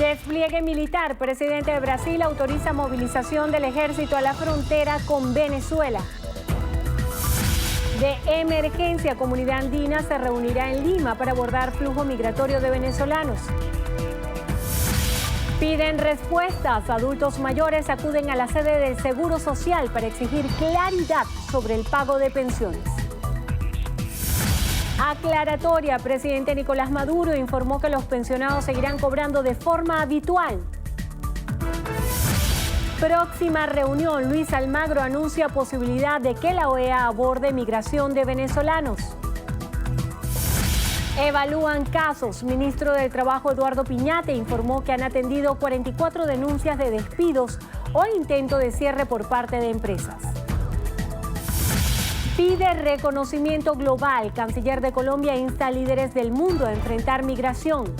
Despliegue militar. Presidente de Brasil autoriza movilización del ejército a la frontera con Venezuela. De emergencia, comunidad andina se reunirá en Lima para abordar flujo migratorio de venezolanos. Piden respuestas. Adultos mayores acuden a la sede del Seguro Social para exigir claridad sobre el pago de pensiones. Aclaratoria. Presidente Nicolás Maduro informó que los pensionados seguirán cobrando de forma habitual. Próxima reunión. Luis Almagro anuncia posibilidad de que la OEA aborde migración de venezolanos. Evalúan casos. Ministro del Trabajo Eduardo Piñate informó que han atendido 44 denuncias de despidos o intento de cierre por parte de empresas. Pide reconocimiento global. Canciller de Colombia insta a líderes del mundo a enfrentar migración.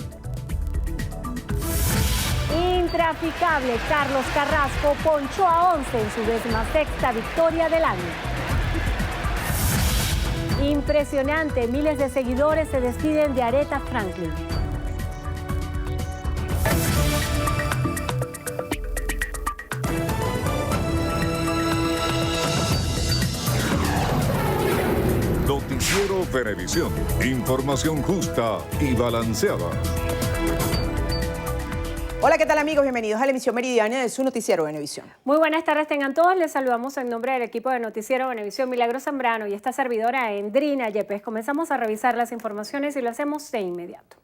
Intraficable. Carlos Carrasco ponchó a 11 en su 16ª victoria del año. Impresionante. Miles de seguidores se despiden de Aretha Franklin. Noticiero Venevisión. Información justa y balanceada. Hola, ¿qué tal amigos? Bienvenidos a la emisión meridiana de su Noticiero Venevisión. Muy buenas tardes tengan todos. Les saludamos en nombre del equipo de Noticiero Venevisión, Milagro Zambrano y esta servidora Endrina Yepes. Comenzamos a revisar las informaciones y lo hacemos de inmediato.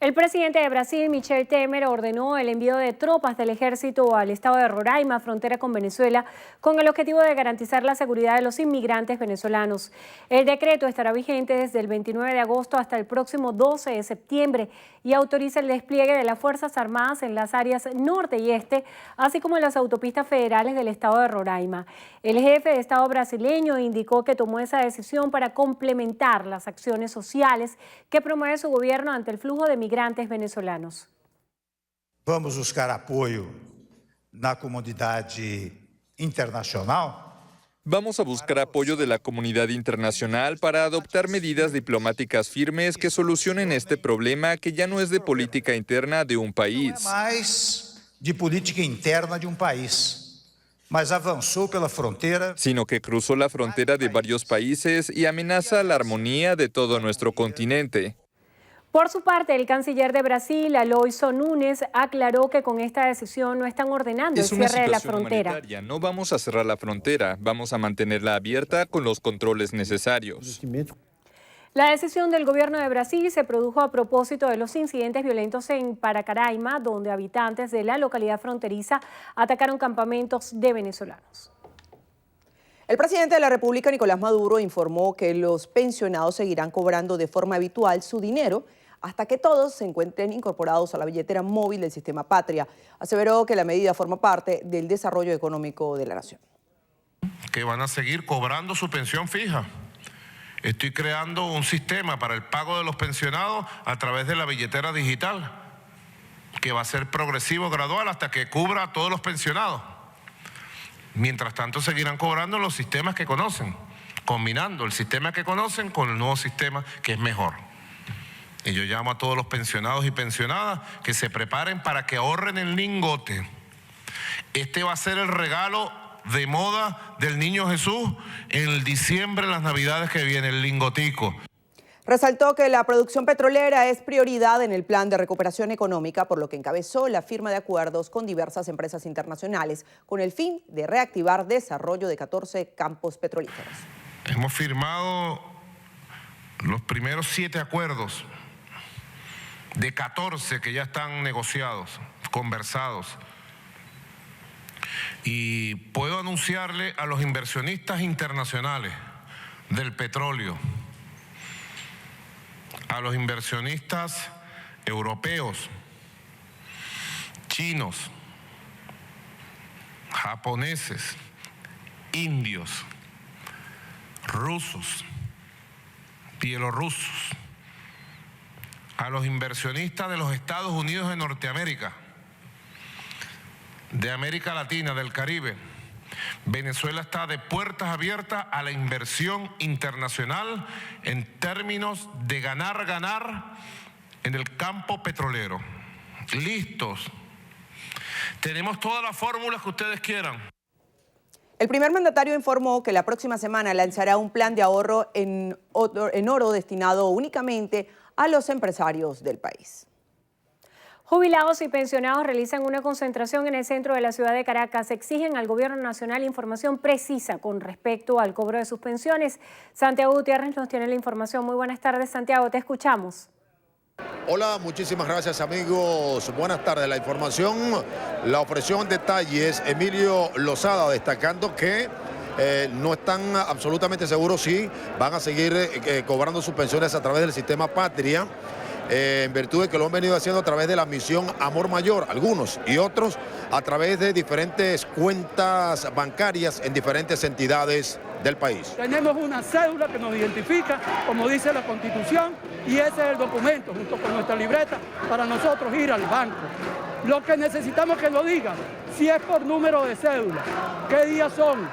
El presidente de Brasil, Michel Temer, ordenó el envío de tropas del ejército al estado de Roraima, frontera con Venezuela, con el objetivo de garantizar la seguridad de los inmigrantes venezolanos. El decreto estará vigente desde el 29 de agosto hasta el próximo 12 de septiembre y autoriza el despliegue de las Fuerzas Armadas en las áreas norte y este, así como en las autopistas federales del estado de Roraima. El jefe de Estado brasileño indicó que tomó esa decisión para complementar las acciones sociales que promueve su gobierno ante el flujo de migrantes venezolanos. Vamos buscar apoyo na comunidade internacional. Vamos a buscar apoyo de la comunidad internacional para adoptar medidas diplomáticas firmes que solucionen este problema que ya no es de política interna de un país. Não é mais de política interna de um país, mas avançou pela fronteira. Sino que cruzó la frontera de varios países y amenaza la armonía de todo nuestro continente. Por su parte, el canciller de Brasil, Aloysio Nunes, aclaró que con esta decisión no están ordenando el cierre de la frontera. No vamos a cerrar la frontera, vamos a mantenerla abierta con los controles necesarios. La decisión del gobierno de Brasil se produjo a propósito de los incidentes violentos en Paracaraima, donde habitantes de la localidad fronteriza atacaron campamentos de venezolanos. El presidente de la República, Nicolás Maduro, informó que los pensionados seguirán cobrando de forma habitual su dinero hasta que todos se encuentren incorporados a la billetera móvil del sistema Patria. Aseveró que la medida forma parte del desarrollo económico de la nación. Que van a seguir cobrando su pensión fija. Estoy creando un sistema para el pago de los pensionados a través de la billetera digital, que va a ser progresivo, gradual, hasta que cubra a todos los pensionados. Mientras tanto, seguirán cobrando los sistemas que conocen, combinando el sistema que conocen con el nuevo sistema que es mejor. Y yo llamo a todos los pensionados y pensionadas que se preparen para que ahorren el lingote. Este va a ser el regalo de moda del Niño Jesús en el diciembre, en las Navidades que viene, el lingotico. Resaltó que la producción petrolera es prioridad en el plan de recuperación económica, por lo que encabezó la firma de acuerdos con diversas empresas internacionales con el fin de reactivar desarrollo de 14 campos petrolíferos. Hemos firmado los primeros 7 acuerdos de 14 que ya están negociados, conversados. Y puedo anunciarle a los inversionistas internacionales del petróleo, a los inversionistas europeos, chinos, japoneses, indios, rusos, bielorrusos, a los inversionistas de los Estados Unidos de Norteamérica, de América Latina, del Caribe. Venezuela está de puertas abiertas a la inversión internacional en términos de ganar en el campo petrolero. listos. Tenemos todas las fórmulas que ustedes quieran. El primer mandatario informó que la próxima semana lanzará un plan de ahorro en oro destinado únicamente a los empresarios del país. Jubilados y pensionados realizan una concentración en el centro de la ciudad de Caracas. Exigen al gobierno nacional información precisa con respecto al cobro de sus pensiones. Santiago Gutiérrez nos tiene la información. Muy buenas tardes, Santiago, te escuchamos. Hola, muchísimas gracias amigos. Buenas tardes. La información la ofreció en detalles Emilio Lozada, destacando que no están absolutamente seguros si van a seguir cobrando sus pensiones a través del sistema Patria, en virtud de que lo han venido haciendo a través de la misión Amor Mayor, algunos, y otros a través de diferentes cuentas bancarias en diferentes entidades del país. Tenemos una cédula que nos identifica, como dice la Constitución, y ese es el documento, junto con nuestra libreta, para nosotros ir al banco. Lo que necesitamos que lo digan, si es por número de cédula, qué días son,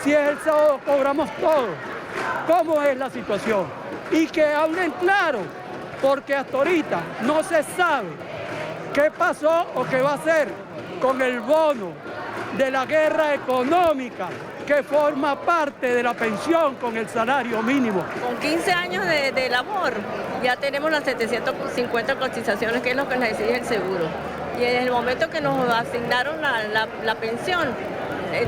si es el sábado cobramos todo, cómo es la situación, y que hablen claro, porque hasta ahorita no se sabe qué pasó o qué va a hacer con el bono de la guerra económica que forma parte de la pensión con el salario mínimo. Con 15 años de labor ya tenemos las 750 cotizaciones, que es lo que nos exige el seguro. Y en el momento que nos asignaron la pensión,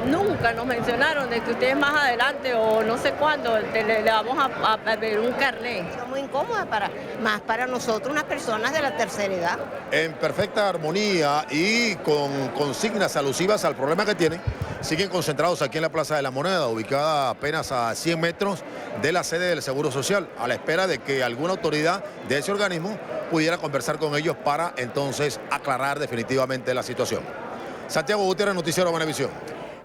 nunca nos mencionaron de que ustedes más adelante o no sé cuándo le vamos a ver un carnet. Es muy incómoda más para nosotros, unas personas de la tercera edad. En perfecta armonía y con consignas alusivas al problema que tienen, siguen concentrados aquí en la Plaza de la Moneda, ubicada apenas a 100 metros de la sede del Seguro Social, a la espera de que alguna autoridad de ese organismo pudiera conversar con ellos para entonces aclarar definitivamente la situación. Santiago Gutiérrez, Noticiero Venevisión.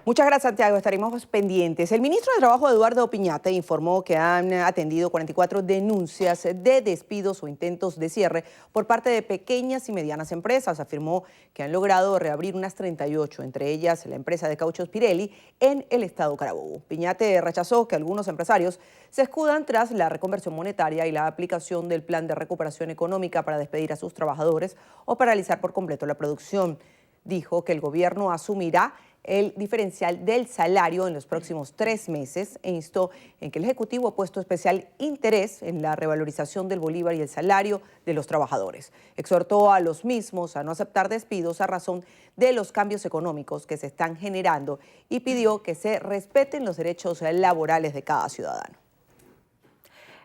Muchas gracias, Santiago. Estaremos pendientes. El ministro de Trabajo, Eduardo Piñate, informó que han atendido 44 denuncias de despidos o intentos de cierre por parte de pequeñas y medianas empresas. Afirmó que han logrado reabrir unas 38, entre ellas la empresa de cauchos Pirelli en el estado Carabobo. Piñate rechazó que algunos empresarios se escudan tras la reconversión monetaria y la aplicación del plan de recuperación económica para despedir a sus trabajadores o paralizar por completo la producción. Dijo que el gobierno asumirá el diferencial del salario en los próximos 3 meses e instó en que el Ejecutivo ha puesto especial interés en la revalorización del bolívar y el salario de los trabajadores. Exhortó a los mismos a no aceptar despidos a razón de los cambios económicos que se están generando y pidió que se respeten los derechos laborales de cada ciudadano.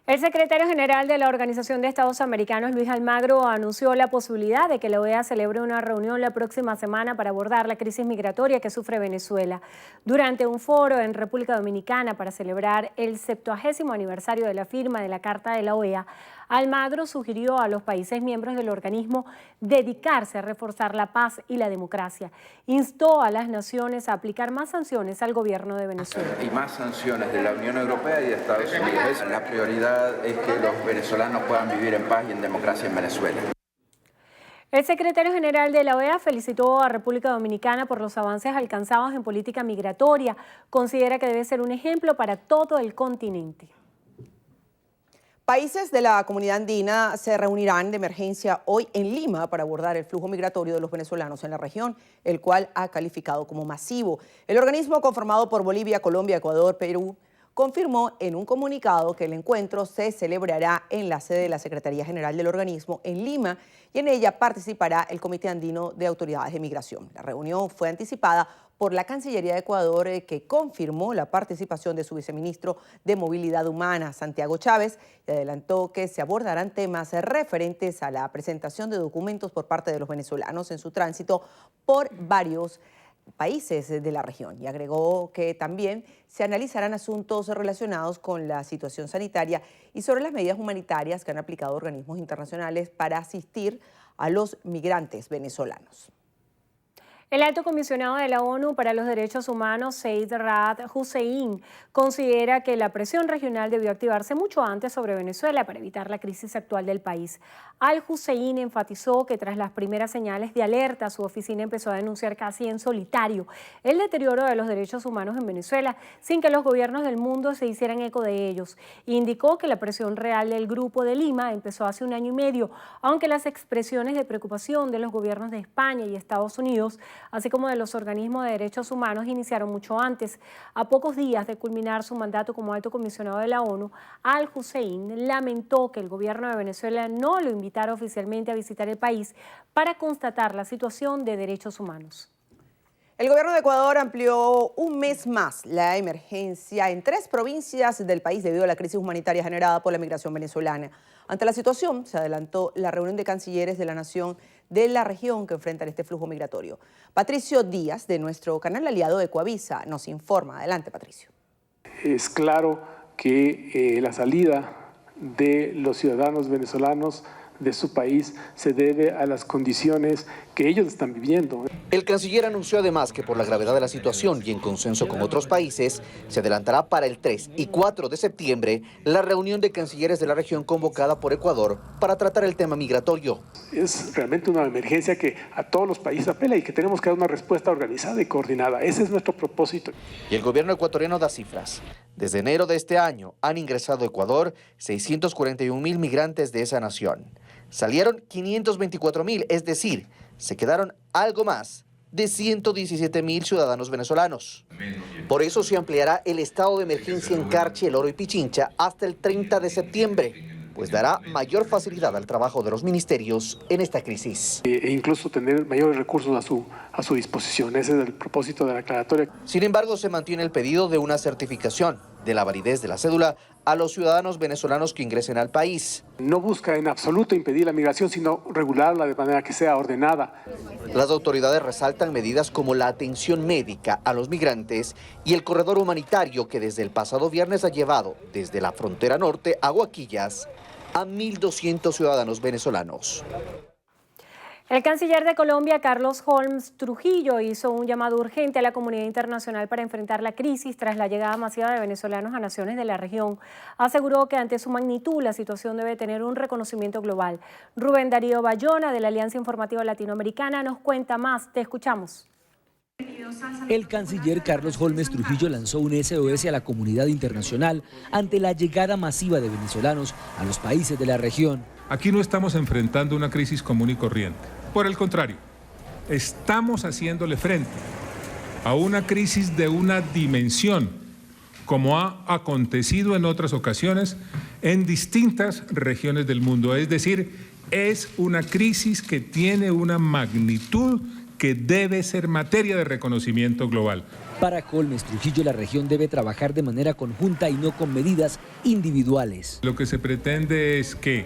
El secretario general de la Organización de Estados Americanos, Luis Almagro, anunció la posibilidad de que la OEA celebre una reunión la próxima semana para abordar la crisis migratoria que sufre Venezuela. Durante un foro en República Dominicana para celebrar el 70º aniversario de la firma de la Carta de la OEA, Almagro sugirió a los países miembros del organismo dedicarse a reforzar la paz y la democracia. Instó a las naciones a aplicar más sanciones al gobierno de Venezuela. Y más sanciones de la Unión Europea y de Estados Unidos. La prioridad es que los venezolanos puedan vivir en paz y en democracia en Venezuela. El secretario general de la OEA felicitó a República Dominicana por los avances alcanzados en política migratoria. Considera que debe ser un ejemplo para todo el continente. Países de la comunidad andina se reunirán de emergencia hoy en Lima para abordar el flujo migratorio de los venezolanos en la región, el cual ha calificado como masivo. El organismo, conformado por Bolivia, Colombia, Ecuador, Perú, confirmó en un comunicado que el encuentro se celebrará en la sede de la Secretaría General del organismo en Lima y en ella participará el Comité Andino de Autoridades de Migración. La reunión fue anticipada por la Cancillería de Ecuador, que confirmó la participación de su viceministro de Movilidad Humana, Santiago Chávez, y adelantó que se abordarán temas referentes a la presentación de documentos por parte de los venezolanos en su tránsito por varios países de la región, y agregó que también se analizarán asuntos relacionados con la situación sanitaria y sobre las medidas humanitarias que han aplicado organismos internacionales para asistir a los migrantes venezolanos. El alto comisionado de la ONU para los Derechos Humanos, Zeid Ra'ad Hussein, considera que la presión regional debió activarse mucho antes sobre Venezuela para evitar la crisis actual del país. Al-Hussein enfatizó que tras las primeras señales de alerta, su oficina empezó a denunciar casi en solitario el deterioro de los derechos humanos en Venezuela, sin que los gobiernos del mundo se hicieran eco de ellos. Indicó que la presión real del Grupo de Lima empezó hace 1 año y medio, aunque las expresiones de preocupación de los gobiernos de España y Estados Unidos, así como de los organismos de derechos humanos, iniciaron mucho antes. A pocos días de culminar su mandato como alto comisionado de la ONU, Al-Hussein lamentó que el gobierno de Venezuela no lo invitara oficialmente a visitar el país para constatar la situación de derechos humanos. El gobierno de Ecuador amplió 1 mes más la emergencia en 3 provincias del país debido a la crisis humanitaria generada por la migración venezolana. Ante la situación, se adelantó la reunión de cancilleres de la nación de la región que enfrentan este flujo migratorio. Patricio Díaz, de nuestro canal aliado Ecoavisa, nos informa. Adelante, Patricio. Es claro que la salida de los ciudadanos venezolanos de su país se debe a las condiciones que ellos están viviendo. El canciller anunció además que por la gravedad de la situación y en consenso con otros países, se adelantará para el 3 y 4 de septiembre la reunión de cancilleres de la región convocada por Ecuador para tratar el tema migratorio. Es realmente una emergencia que a todos los países apela y que tenemos que dar una respuesta organizada y coordinada. Ese es nuestro propósito. Y el gobierno ecuatoriano da cifras. Desde enero de este año han ingresado a Ecuador 641.000 migrantes de esa nación. Salieron 524.000, es decir, se quedaron algo más de 117.000 ciudadanos venezolanos. Por eso se ampliará el estado de emergencia en Carchi, El Oro y Pichincha hasta el 30 de septiembre, pues dará mayor facilidad al trabajo de los ministerios en esta crisis. E incluso tener mayores recursos a su disposición. Ese es el propósito de la aclaratoria. Sin embargo, se mantiene el pedido de una certificación de la validez de la cédula a los ciudadanos venezolanos que ingresen al país. No busca en absoluto impedir la migración, sino regularla de manera que sea ordenada. Las autoridades resaltan medidas como la atención médica a los migrantes y el corredor humanitario que desde el pasado viernes ha llevado desde la frontera norte a Guaquillas a 1.200 ciudadanos venezolanos. El canciller de Colombia, Carlos Holmes Trujillo, hizo un llamado urgente a la comunidad internacional para enfrentar la crisis tras la llegada masiva de venezolanos a naciones de la región. Aseguró que ante su magnitud la situación debe tener un reconocimiento global. Rubén Darío Bayona, de la Alianza Informativa Latinoamericana, nos cuenta más. Te escuchamos. El canciller Carlos Holmes Trujillo lanzó un SOS a la comunidad internacional ante la llegada masiva de venezolanos a los países de la región. Aquí no estamos enfrentando una crisis común y corriente. Por el contrario, estamos haciéndole frente a una crisis de una dimensión, como ha acontecido en otras ocasiones en distintas regiones del mundo. Es decir, es una crisis que tiene una magnitud que debe ser materia de reconocimiento global. Para Holmes Trujillo, la región debe trabajar de manera conjunta y no con medidas individuales. Lo que se pretende es que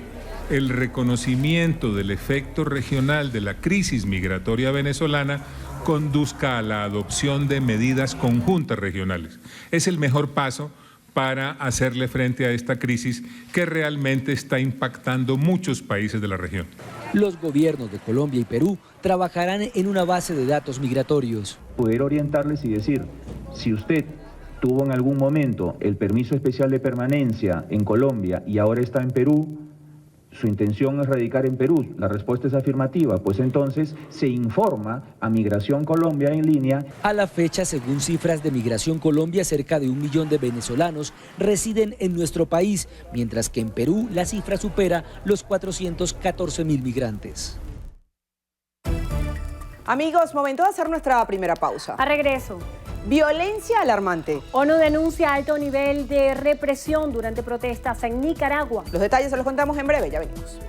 el reconocimiento del efecto regional de la crisis migratoria venezolana conduzca a la adopción de medidas conjuntas regionales. Es el mejor paso para hacerle frente a esta crisis que realmente está impactando muchos países de la región. Los gobiernos de Colombia y Perú trabajarán en una base de datos migratorios. Poder orientarles y decir, si usted tuvo en algún momento el permiso especial de permanencia en Colombia y ahora está en Perú, su intención es radicar en Perú, la respuesta es afirmativa, pues entonces se informa a Migración Colombia en línea. A la fecha, según cifras de Migración Colombia, cerca de 1 millón de venezolanos residen en nuestro país, mientras que en Perú la cifra supera los 414.000 migrantes. Amigos, momento de hacer nuestra primera pausa. A regreso. Violencia alarmante. ONU denuncia alto nivel de represión durante protestas en Nicaragua. Los detalles se los contamos en breve, ya venimos.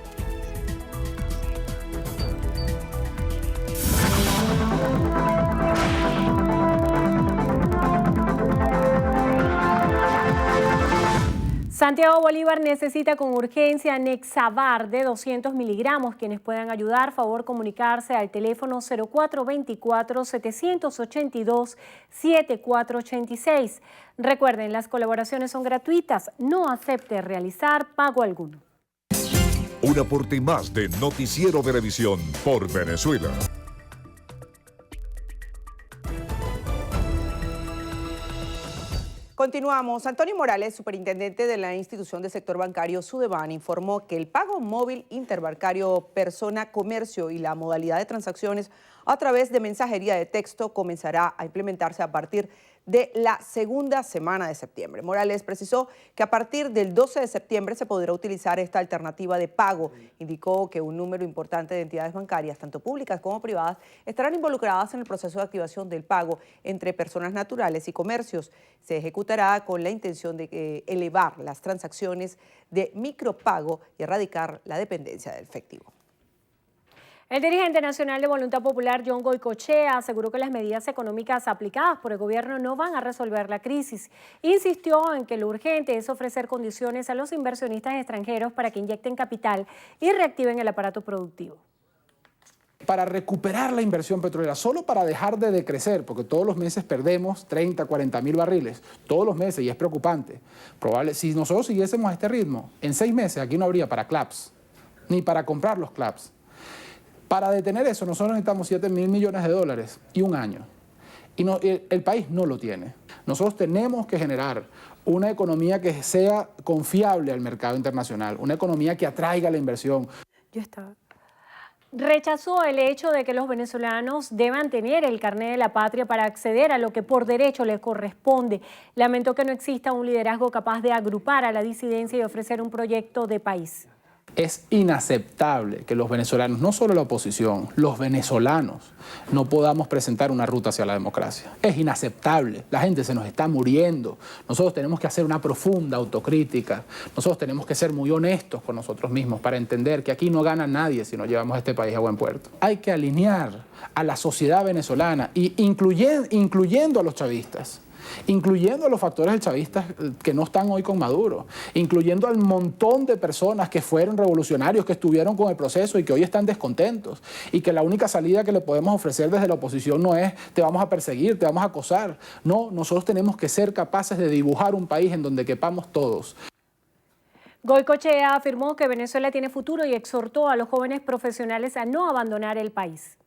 Santiago Bolívar necesita con urgencia Nexavar de 200 miligramos. Quienes puedan ayudar, favor comunicarse al teléfono 0424-782-7486. Recuerden, las colaboraciones son gratuitas. No acepte realizar pago alguno. Un aporte más de Noticiero Venevisión por Venezuela. Continuamos. Antonio Morales, superintendente de la institución del sector bancario Sudeban, informó que el pago móvil interbancario persona-comercio y la modalidad de transacciones a través de mensajería de texto comenzará a implementarse a partir de la segunda semana de septiembre. Morales precisó que a partir del 12 de septiembre se podrá utilizar esta alternativa de pago. Indicó que un número importante de entidades bancarias, tanto públicas como privadas, estarán involucradas en el proceso de activación del pago entre personas naturales y comercios. Se ejecutará con la intención de elevar las transacciones de micropago y erradicar la dependencia del efectivo. El dirigente nacional de Voluntad Popular, John Goycochea, aseguró que las medidas económicas aplicadas por el gobierno no van a resolver la crisis. Insistió en que lo urgente es ofrecer condiciones a los inversionistas extranjeros para que inyecten capital y reactiven el aparato productivo. Para recuperar la inversión petrolera, solo para dejar de decrecer, porque todos los meses perdemos 30, 40 mil barriles, todos los meses, y es preocupante. Si nosotros siguiésemos a este ritmo, en 6 meses aquí no habría para CLAPS, ni para comprar los CLAPS. Para detener eso, nosotros necesitamos 7 mil millones de dólares y un año. Y el país no lo tiene. Nosotros tenemos que generar una economía que sea confiable al mercado internacional, una economía que atraiga la inversión. Rechazó el hecho de que los venezolanos deban tener el carnet de la patria para acceder a lo que por derecho les corresponde. Lamentó que no exista un liderazgo capaz de agrupar a la disidencia y ofrecer un proyecto de país. Es inaceptable que los venezolanos, no solo la oposición, los venezolanos, no podamos presentar una ruta hacia la democracia. Es inaceptable. La gente se nos está muriendo. Nosotros tenemos que hacer una profunda autocrítica. Nosotros tenemos que ser muy honestos con nosotros mismos para entender que aquí no gana nadie si no llevamos este país a buen puerto. Hay que alinear a la sociedad venezolana, incluyendo a los chavistas, incluyendo a los factores chavistas que no están hoy con Maduro, incluyendo al montón de personas que fueron revolucionarios, que estuvieron con el proceso y que hoy están descontentos, y que la única salida que le podemos ofrecer desde la oposición no es te vamos a perseguir, te vamos a acosar. No, nosotros tenemos que ser capaces de dibujar un país en donde quepamos todos. Goycochea afirmó que Venezuela tiene futuro y exhortó a los jóvenes profesionales a no abandonar el país.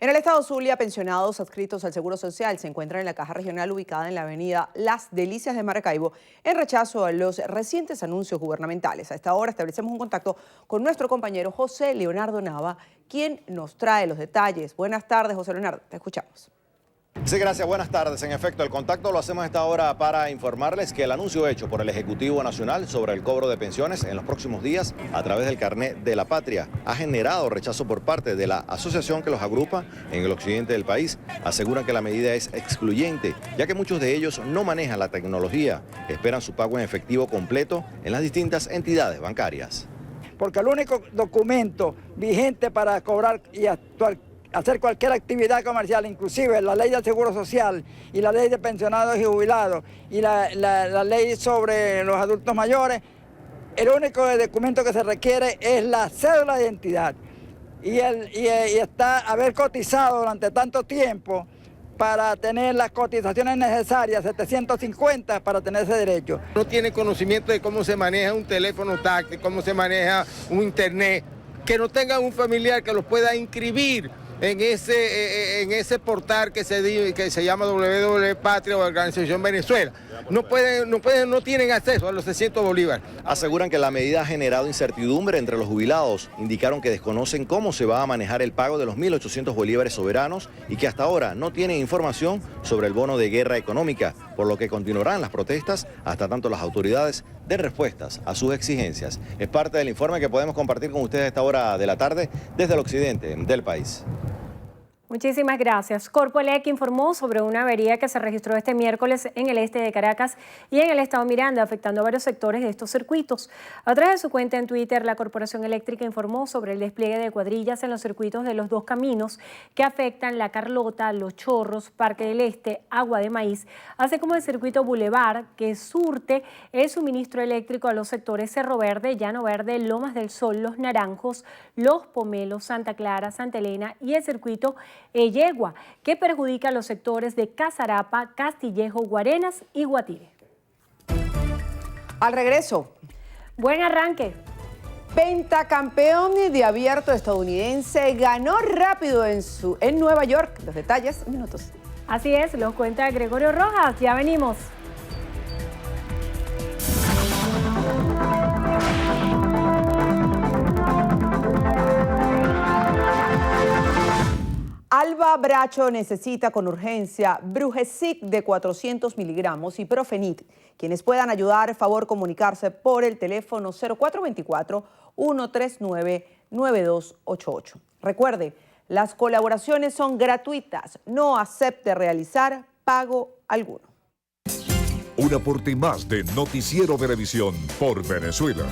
En el estado Zulia, pensionados adscritos al Seguro Social se encuentran en la caja regional ubicada en la avenida Las Delicias de Maracaibo en rechazo a los recientes anuncios gubernamentales. A esta hora establecemos un contacto con nuestro compañero José Leonardo Nava, quien nos trae los detalles. Buenas tardes, José Leonardo, te escuchamos. Sí, gracias. Buenas tardes. En efecto, el contacto lo hacemos a esta hora para informarles que el anuncio hecho por el Ejecutivo Nacional sobre el cobro de pensiones en los próximos días a través del carnet de la patria ha generado rechazo por parte de la asociación que los agrupa en el occidente del país. Aseguran que la medida es excluyente, ya que muchos de ellos no manejan la tecnología, esperan su pago en efectivo completo en las distintas entidades bancarias. Porque el único documento vigente para cobrar y hacer cualquier actividad comercial, inclusive la ley del Seguro Social y la ley de pensionados y jubilados y la ley sobre los adultos mayores, el único documento que se requiere es la cédula de identidad y haber cotizado durante tanto tiempo para tener las cotizaciones necesarias, 750 para tener ese derecho. No tiene conocimiento de cómo se maneja un teléfono táctil, cómo se maneja un internet, que no tenga un familiar que los pueda inscribir en ese portal que se llama www.patria o Organización Venezuela. No tienen acceso a los 600 bolívares. Aseguran que la medida ha generado incertidumbre entre los jubilados. Indicaron que desconocen cómo se va a manejar el pago de los 1.800 bolívares soberanos y que hasta ahora no tienen información sobre el bono de guerra económica, por lo que continuarán las protestas hasta tanto las autoridades den respuestas a sus exigencias. Es parte del informe que podemos compartir con ustedes a esta hora de la tarde desde el occidente del país. Muchísimas gracias. Corpoelec informó sobre una avería que se registró este miércoles en el este de Caracas y en el estado Miranda, afectando a varios sectores de estos circuitos. A través de su cuenta en Twitter, la Corporación Eléctrica informó sobre el despliegue de cuadrillas en los circuitos de los dos caminos que afectan La Carlota, Los Chorros, Parque del Este, Agua de Maíz, así como el circuito Boulevard, que surte el suministro eléctrico a los sectores Cerro Verde, Llano Verde, Lomas del Sol, Los Naranjos, Los Pomelos, Santa Clara, Santa Elena y el circuito Yegua, que perjudica a los sectores de Casarapa, Castillejo, Guarenas y Guatire. Al regreso. Buen arranque. Pentacampeón de abierto estadounidense ganó rápido en Nueva York. Los detalles en minutos. Así es, los cuenta Gregorio Rojas. Ya venimos. Alba Bracho necesita con urgencia Brugesic de 400 miligramos y Profenit. Quienes puedan ayudar, favor comunicarse por el teléfono 0424-139-9288. Recuerde, las colaboraciones son gratuitas. No acepte realizar pago alguno. Un aporte más de Noticiero Venevisión por Venezuela.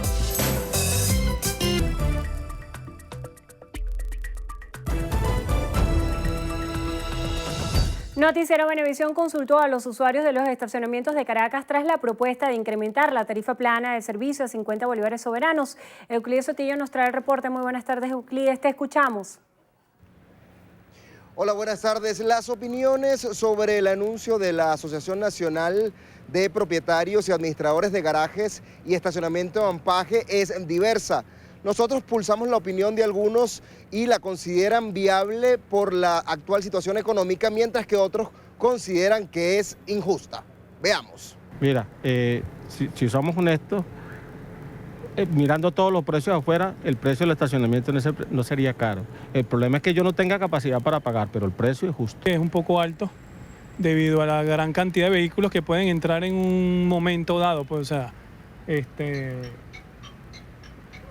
Noticiero Venevisión consultó a los usuarios de los estacionamientos de Caracas tras la propuesta de incrementar la tarifa plana de servicio a 50 bolívares soberanos. Euclides Sotillo nos trae el reporte. Muy buenas tardes, Euclides, te escuchamos. Hola, buenas tardes. Las opiniones sobre el anuncio de la Asociación Nacional de Propietarios y Administradores de Garajes y Estacionamiento de Ampaje es diversa. Nosotros pulsamos la opinión de algunos y la consideran viable por la actual situación económica, mientras que otros consideran que es injusta. Veamos. Mira, si somos honestos, mirando todos los precios afuera, el precio del estacionamiento no sería caro. El problema es que yo no tenga capacidad para pagar, pero el precio es justo. Es un poco alto debido a la gran cantidad de vehículos que pueden entrar en un momento dado. Pues, o sea,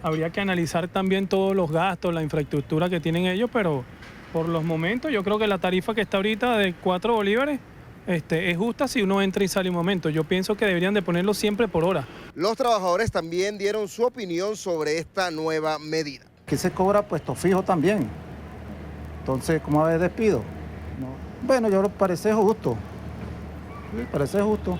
habría que analizar también todos los gastos, la infraestructura que tienen ellos, pero por los momentos yo creo que la tarifa que está ahorita de 4 bolívares es justa si uno entra y sale un momento. Yo pienso que deberían de ponerlo siempre por hora. Los trabajadores también dieron su opinión sobre esta nueva medida. Que se cobra puesto fijo también. Entonces, ¿cómo va a haber despido? No. Bueno, yo creo que parece justo. Sí, parece justo.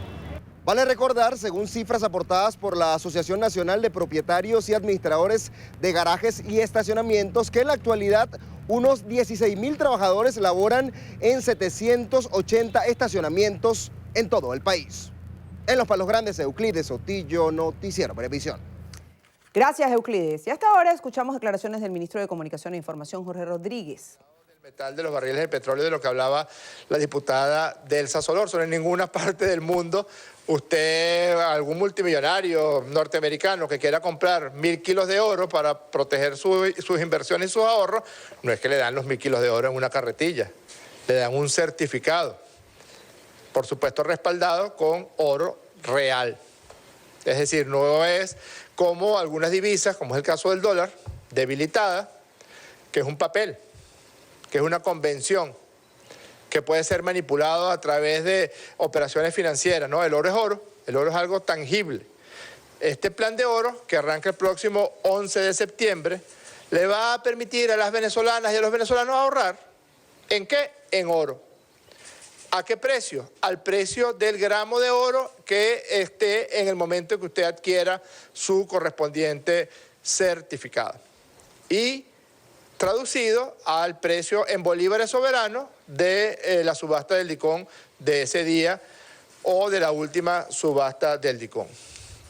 Vale recordar, según cifras aportadas por la Asociación Nacional de Propietarios y Administradores de Garajes y Estacionamientos, que en la actualidad unos 16.000 trabajadores laboran en 780 estacionamientos en todo el país. En Los Palos Grandes, Euclides Sotillo, Noticiero Venevisión. Gracias, Euclides. Y hasta ahora escuchamos declaraciones del ministro de Comunicación e Información, Jorge Rodríguez. De los barriles de petróleo, de lo que hablaba la diputada Delsa Solórzano. En ninguna parte del mundo usted, algún multimillonario norteamericano que quiera comprar 1.000 kilos de oro para proteger sus inversiones y sus ahorros, no es que le dan los 1.000 kilos de oro en una carretilla, le dan un certificado, por supuesto respaldado con oro real. Es decir, no es como algunas divisas, como es el caso del dólar, debilitada, que es un papel, que es una convención, que puede ser manipulado a través de operaciones financieras, ¿no? El oro es algo tangible. Este plan de oro, que arranca el próximo 11 de septiembre, le va a permitir a las venezolanas y a los venezolanos ahorrar. ¿En qué? En oro. ¿A qué precio? Al precio del gramo de oro que esté en el momento en que usted adquiera su correspondiente certificado. Y traducido al precio en bolívares soberanos de la subasta del DICON de ese día o de la última subasta del DICON.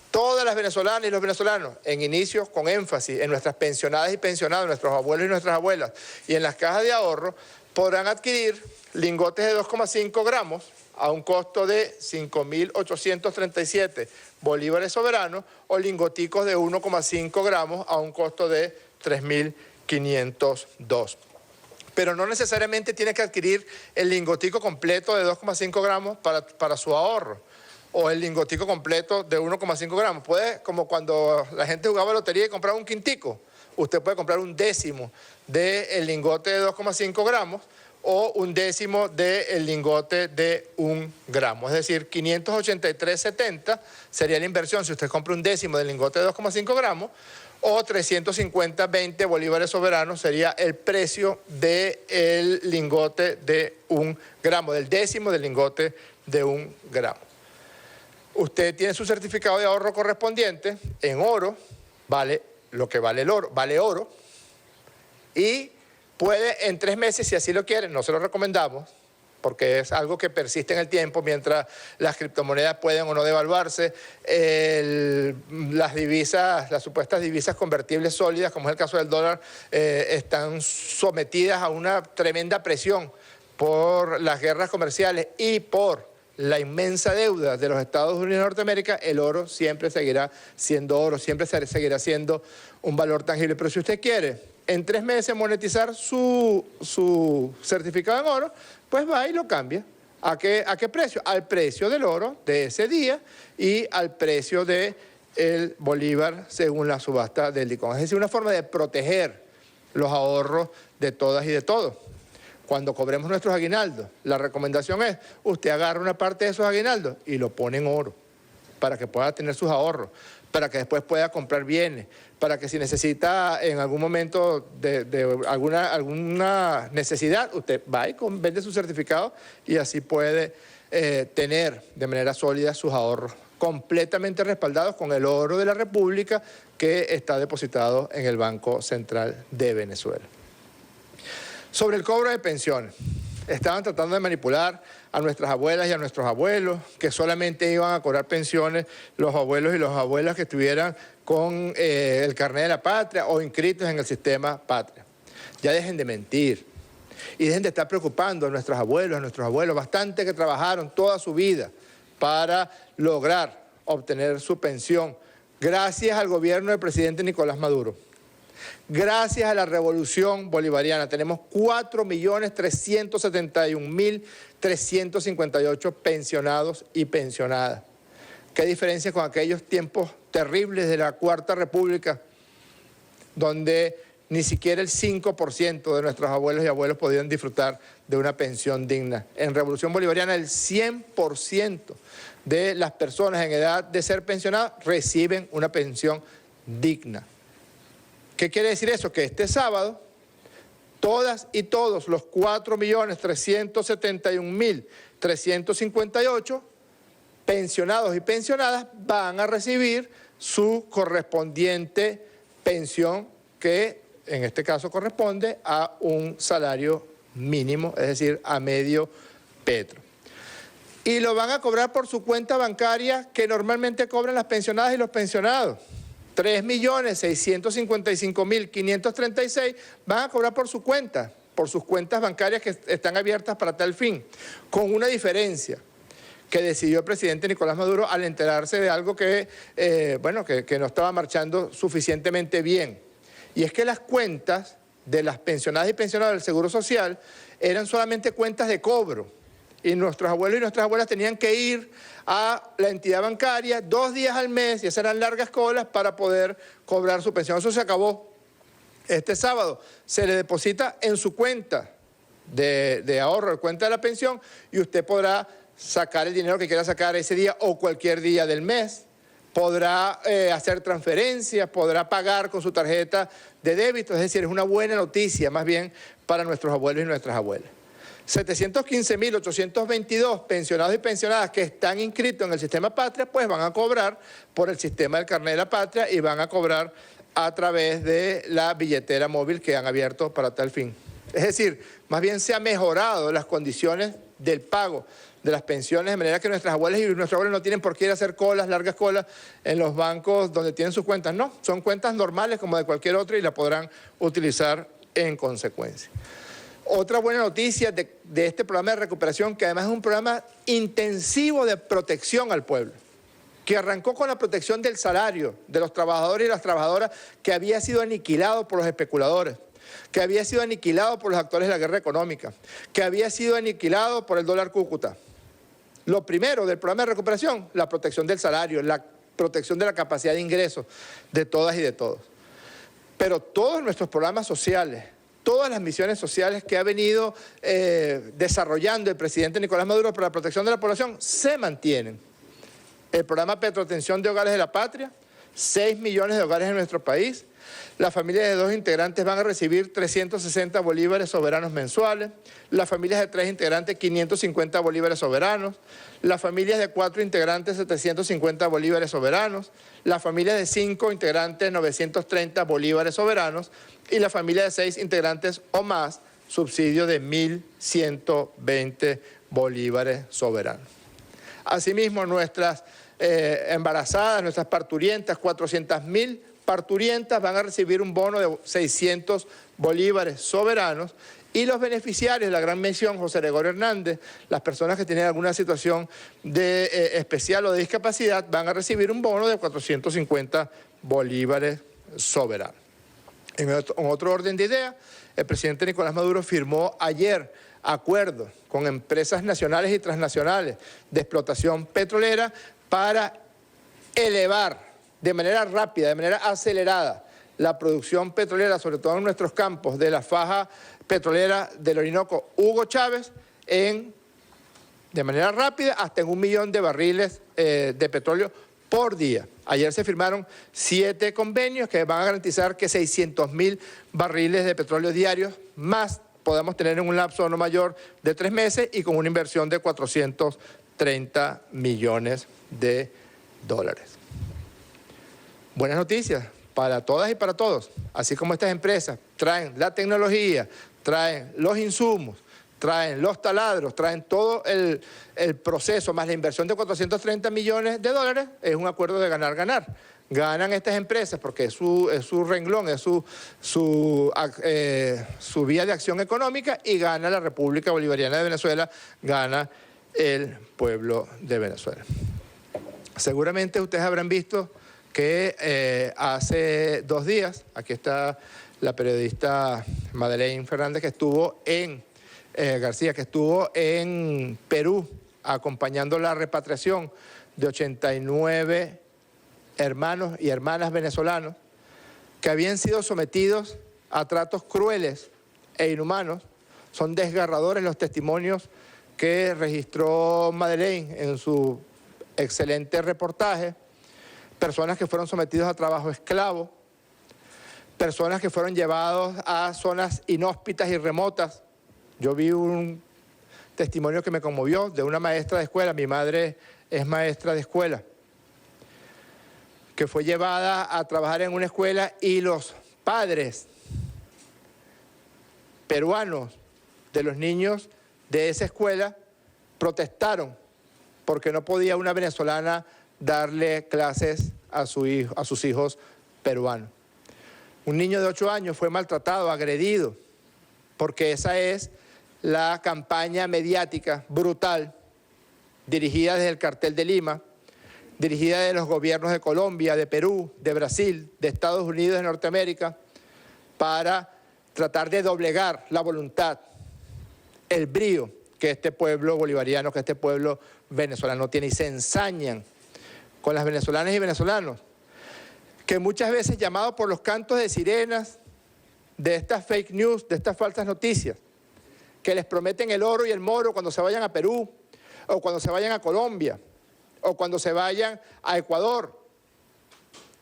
Todas las venezolanas y los venezolanos, en inicios con énfasis en nuestras pensionadas y pensionados, nuestros abuelos y nuestras abuelas, y en las cajas de ahorro, podrán adquirir lingotes de 2,5 gramos a un costo de 5.837 bolívares soberanos o lingoticos de 1,5 gramos a un costo de 3.502. Pero no necesariamente tiene que adquirir el lingotico completo de 2,5 gramos para su ahorro o el lingotico completo de 1,5 gramos. Puede, como cuando la gente jugaba lotería y compraba un quintico, usted puede comprar un décimo del lingote de 2,5 gramos o un décimo del lingote de 1 gramo. Es decir, 583.70 sería la inversión si usted compra un décimo del lingote de 2,5 gramos, o 350.20 bolívares soberanos sería el precio del lingote de 1 gramo, del décimo del lingote de 1 gramo. Usted tiene su certificado de ahorro correspondiente en oro, vale lo que vale el oro, vale oro, y puede en 3 meses, si así lo quiere, no se lo recomendamos, porque es algo que persiste en el tiempo mientras las criptomonedas pueden o no devaluarse, las divisas, las supuestas divisas convertibles sólidas, como es el caso del dólar, están sometidas a una tremenda presión por las guerras comerciales y por la inmensa deuda de los Estados Unidos de Norteamérica, el oro siempre seguirá siendo oro, siempre seguirá siendo un valor tangible. Pero si usted quiere en 3 meses monetizar su certificado en oro, pues va y lo cambia. ¿A qué precio? Al precio del oro de ese día y al precio del bolívar según la subasta del DICOM. Es decir, una forma de proteger los ahorros de todas y de todos. Cuando cobremos nuestros aguinaldos, la recomendación es, usted agarra una parte de esos aguinaldos y lo pone en oro para que pueda tener sus ahorros, para que después pueda comprar bienes, para que si necesita en algún momento de alguna necesidad, usted va y vende su certificado y así puede tener de manera sólida sus ahorros completamente respaldados con el oro de la República que está depositado en el Banco Central de Venezuela. Sobre el cobro de pensiones, estaban tratando de manipular a nuestras abuelas y a nuestros abuelos, que solamente iban a cobrar pensiones los abuelos y las abuelas que estuvieran con el carnet de la patria o inscritos en el sistema patria. Ya dejen de mentir y dejen de estar preocupando a nuestros abuelos, bastante que trabajaron toda su vida para lograr obtener su pensión, gracias al gobierno del presidente Nicolás Maduro. Gracias a la revolución bolivariana tenemos 4.371.358 pensionados y pensionadas. ¿Qué diferencia con aquellos tiempos terribles de la Cuarta República, donde ni siquiera el 5% de nuestros abuelos y abuelos podían disfrutar de una pensión digna? En Revolución Bolivariana el 100% de las personas en edad de ser pensionadas reciben una pensión digna. ¿Qué quiere decir eso? Que este sábado, todas y todos los 4.371.358 pensionados y pensionadas van a recibir su correspondiente pensión, que en este caso corresponde a un salario mínimo, es decir, a medio petro. Y lo van a cobrar por su cuenta bancaria que normalmente cobran las pensionadas y los pensionados. 3.655.536 van a cobrar por su cuenta, por sus cuentas bancarias que están abiertas para tal fin, con una diferencia que decidió el presidente Nicolás Maduro al enterarse de algo que no estaba marchando suficientemente bien. Y es que las cuentas de las pensionadas y pensionados del Seguro Social eran solamente cuentas de cobro. Y nuestros abuelos y nuestras abuelas tenían que ir a la entidad bancaria 2 días al mes y hacer largas colas para poder cobrar su pensión. Eso se acabó. Este sábado se le deposita en su cuenta de ahorro, de cuenta de la pensión, y usted podrá sacar el dinero que quiera sacar ese día o cualquier día del mes. Podrá hacer transferencias, podrá pagar con su tarjeta de débito. Es decir, es una buena noticia más bien para nuestros abuelos y nuestras abuelas. 715.822 pensionados y pensionadas que están inscritos en el sistema patria, pues van a cobrar por el sistema del carnet de la patria y van a cobrar a través de la billetera móvil que han abierto para tal fin. Es decir, más bien se han mejorado las condiciones del pago de las pensiones, de manera que nuestras abuelas y nuestros abuelos no tienen por qué ir a hacer colas, largas colas en los bancos donde tienen sus cuentas. No, son cuentas normales como de cualquier otra y la podrán utilizar en consecuencia. Otra buena noticia de este programa de recuperación, que además es un programa intensivo de protección al pueblo, que arrancó con la protección del salario de los trabajadores y las trabajadoras, que había sido aniquilado por los especuladores, que había sido aniquilado por los actores de la guerra económica, que había sido aniquilado por el dólar Cúcuta. Lo primero del programa de recuperación, la protección del salario, la protección de la capacidad de ingresos de todas y de todos. Pero todos nuestros programas sociales, todas las misiones sociales que ha venido desarrollando el presidente Nicolás Maduro para la protección de la población se mantienen. El programa Petroatención de Hogares de la Patria, 6 millones de hogares en nuestro país. Las familias de 2 integrantes van a recibir 360 bolívares soberanos mensuales. Las familias de 3 integrantes, 550 bolívares soberanos. Las familias de 4 integrantes, 750 bolívares soberanos. Las familias de 5 integrantes, 930 bolívares soberanos. Y la familia de 6 integrantes o más, subsidio de 1.120 bolívares soberanos. Asimismo, nuestras embarazadas, nuestras parturientas, 400.000 parturientas van a recibir un bono de 600 bolívares soberanos Y los beneficiarios de la gran mención, José Gregorio Hernández, las personas que tienen alguna situación de, especial o de discapacidad, van a recibir un bono de 450 bolívares soberanos. En otro orden de ideas, el presidente Nicolás Maduro firmó ayer acuerdos con empresas nacionales y transnacionales de explotación petrolera para elevar de manera rápida, de manera acelerada, la producción petrolera, sobre todo en nuestros campos de la faja petrolera del Orinoco Hugo Chávez, de manera rápida hasta en 1 millón de barriles de petróleo por día. Ayer se firmaron 7 convenios que van a garantizar que 600.000 barriles de petróleo diarios más podamos tener en un lapso no mayor de 3 meses y con una inversión de 430 millones de dólares. Buenas noticias para todas y para todos. Así como estas empresas traen la tecnología, traen los insumos, traen los taladros, traen todo el proceso, más la inversión de 430 millones de dólares, es un acuerdo de ganar-ganar. Ganan estas empresas porque es su renglón, es su vía de acción económica, y gana la República Bolivariana de Venezuela, gana el pueblo de Venezuela. Seguramente ustedes habrán visto que hace 2 días, aquí está la periodista Madeleine Fernández, que estuvo García, que estuvo en Perú acompañando la repatriación de 89 hermanos y hermanas venezolanos que habían sido sometidos a tratos crueles e inhumanos. Son desgarradores los testimonios que registró Madeleine en su excelente reportaje. Personas que fueron sometidos a trabajo esclavo, personas que fueron llevados a zonas inhóspitas y remotas. Yo vi un testimonio que me conmovió de una maestra de escuela, mi madre es maestra de escuela, que fue llevada a trabajar en una escuela y los padres peruanos de los niños de esa escuela protestaron porque no podía una venezolana darle clases a sus hijos peruanos. Un niño de 8 años fue maltratado, agredido, porque esa es la campaña mediática brutal dirigida desde el cartel de Lima, dirigida de los gobiernos de Colombia, de Perú, de Brasil, de Estados Unidos de Norteamérica, para tratar de doblegar la voluntad, el brío que este pueblo bolivariano, que este pueblo venezolano tiene, y se ensañan con las venezolanas y venezolanos, que muchas veces, llamados por los cantos de sirenas de estas fake news, de estas falsas noticias, que les prometen el oro y el moro cuando se vayan a Perú, o cuando se vayan a Colombia, o cuando se vayan a Ecuador,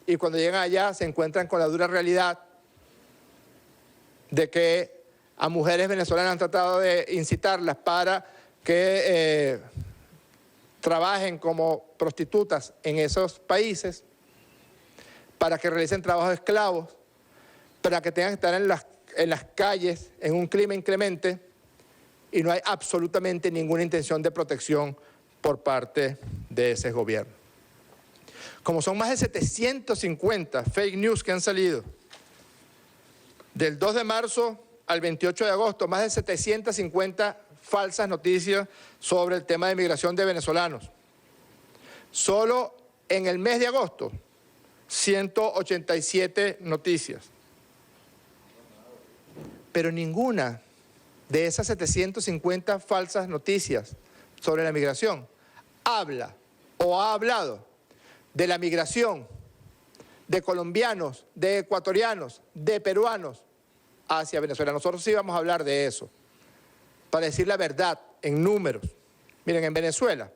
y cuando llegan allá se encuentran con la dura realidad de que a mujeres venezolanas han tratado de incitarlas para que trabajen como prostitutas en esos países, para que realicen trabajo de esclavos, para que tengan que estar en las calles en un clima inclemente, y no hay absolutamente ninguna intención de protección por parte de ese gobierno. Como son más de 750 fake news que han salido, del 2 de marzo al 28 de agosto, más de 750 falsas noticias sobre el tema de migración de venezolanos. Solo en el mes de agosto, 187 noticias. Pero ninguna de esas 750 falsas noticias sobre la migración habla o ha hablado de la migración de colombianos, de ecuatorianos, de peruanos hacia Venezuela. Nosotros sí vamos a hablar de eso, para decir la verdad en números. Miren, en Venezuela,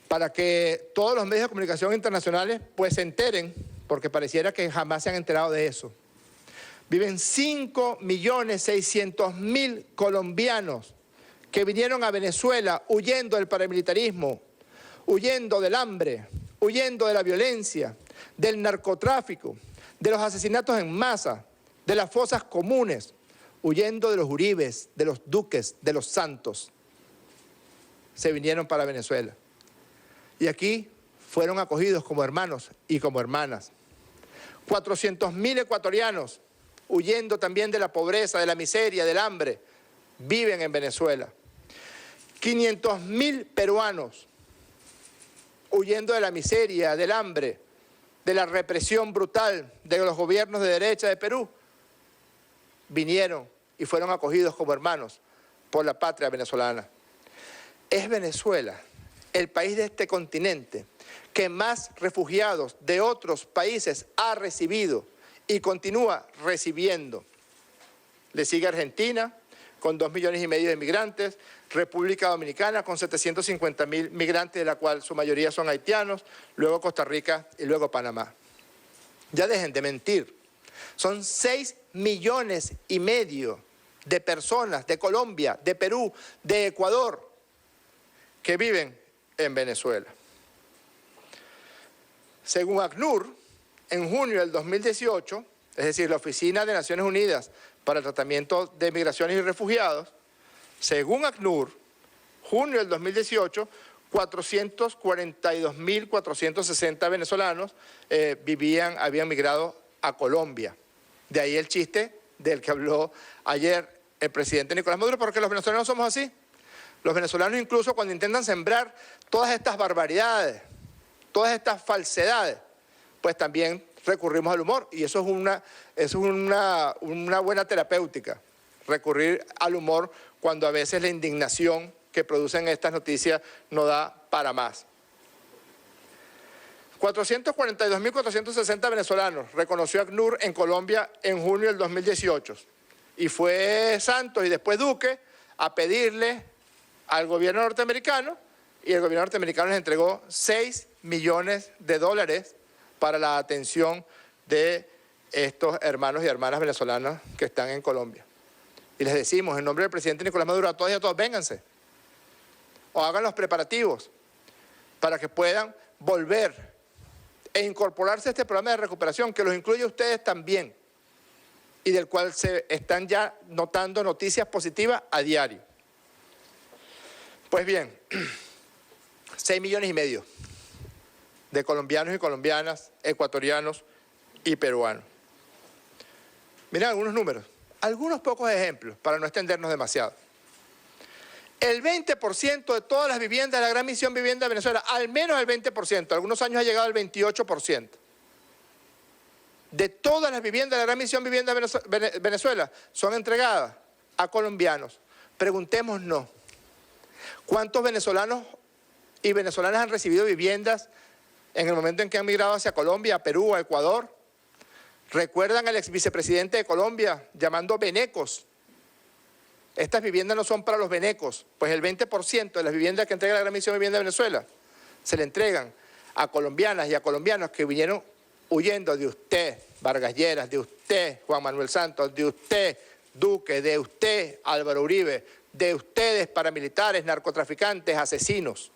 para que todos los medios de comunicación internacionales pues se enteren, porque pareciera que jamás se han enterado de eso, viven 5.600.000 colombianos que vinieron a Venezuela huyendo del paramilitarismo, huyendo del hambre, huyendo de la violencia, del narcotráfico, de los asesinatos en masa, de las fosas comunes, huyendo de los Uribes, de los Duques, de los Santos. Se vinieron para Venezuela. Y aquí fueron acogidos como hermanos y como hermanas. 400.000 ecuatorianos huyendo también de la pobreza, de la miseria, del hambre, viven en Venezuela. 500.000 peruanos huyendo de la miseria, del hambre, de la represión brutal de los gobiernos de derecha de Perú, vinieron y fueron acogidos como hermanos por la patria venezolana. Es Venezuela, el país de este continente, que más refugiados de otros países ha recibido y continúa recibiendo. Le sigue Argentina, con 2,5 millones de migrantes, República Dominicana, con 750.000 migrantes, de la cual su mayoría son haitianos, luego Costa Rica y luego Panamá. Ya dejen de mentir. Son 6,5 millones de personas de Colombia, de Perú, de Ecuador, que viven en Venezuela. Según ACNUR, en junio del 2018, es decir, la Oficina de Naciones Unidas para el Tratamiento de Migraciones y Refugiados, según ACNUR, junio del 2018, 442.460 venezolanos habían migrado a Colombia. De ahí el chiste del que habló ayer el presidente Nicolás Maduro, porque los venezolanos somos así. Los venezolanos incluso cuando intentan sembrar todas estas barbaridades, todas estas falsedades, pues también recurrimos al humor, y eso es una buena terapéutica, recurrir al humor cuando a veces la indignación que producen estas noticias no da para más. 442.460 venezolanos reconoció ACNUR en Colombia en junio del 2018, y fue Santos y después Duque a pedirle al gobierno norteamericano, y el gobierno norteamericano les entregó $6 millones para la atención de estos hermanos y hermanas venezolanas que están en Colombia. Y les decimos, en nombre del presidente Nicolás Maduro, a todos y a todos, vénganse, o hagan los preparativos para que puedan volver e incorporarse a este programa de recuperación, que los incluye a ustedes también, y del cual se están ya notando noticias positivas a diario. Pues bien, 6,5 millones de colombianos y colombianas, ecuatorianos y peruanos. Miren algunos números, algunos pocos ejemplos para no extendernos demasiado. El 20% de todas las viviendas de la Gran Misión Vivienda de Venezuela, al menos el 20%, algunos años ha llegado al 28%. De todas las viviendas de la Gran Misión Vivienda de Venezuela son entregadas a colombianos. Preguntémonos, ¿cuántos venezolanos y venezolanas han recibido viviendas en el momento en que han migrado hacia Colombia, a Perú, a Ecuador? ¿Recuerdan al ex vicepresidente de Colombia llamando venecos? Estas viviendas no son para los venecos, pues el 20% de las viviendas que entrega la Gran Misión Vivienda de Venezuela se le entregan a colombianas y a colombianos que vinieron huyendo de usted, Vargas Lleras, de usted, Juan Manuel Santos, de usted, Duque, de usted, Álvaro Uribe, de ustedes, paramilitares, narcotraficantes, asesinos.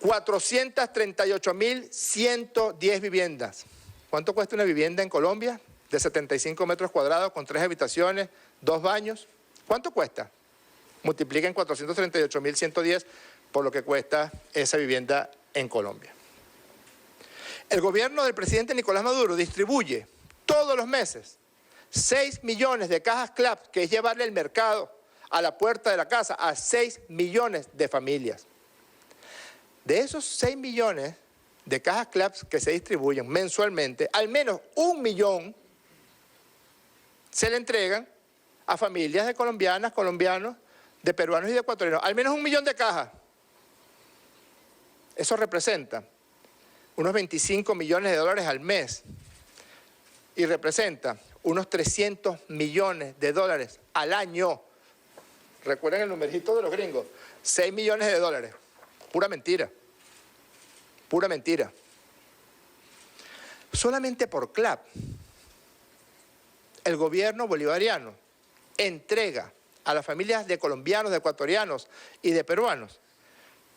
438.110 viviendas. ¿Cuánto cuesta una vivienda en Colombia? De 75 metros cuadrados, con 3 habitaciones, 2 baños. ¿Cuánto cuesta? Multipliquen 438.110 por lo que cuesta esa vivienda en Colombia. El gobierno del presidente Nicolás Maduro distribuye todos los meses 6 millones de cajas CLAP, que es llevarle el mercado a la puerta de la casa a 6 millones de familias. De esos 6 millones de cajas CLAP que se distribuyen mensualmente, al menos 1 millón se le entregan a familias de colombianas, colombianos, de peruanos y de ecuatorianos. Al menos 1 millón de cajas. Eso representa unos 25 millones de dólares al mes y representa unos 300 millones de dólares al año. Recuerden el numerito de los gringos, 6 millones de dólares. Pura mentira. Pura mentira. Solamente por CLAP, el gobierno bolivariano entrega a las familias de colombianos, de ecuatorianos y de peruanos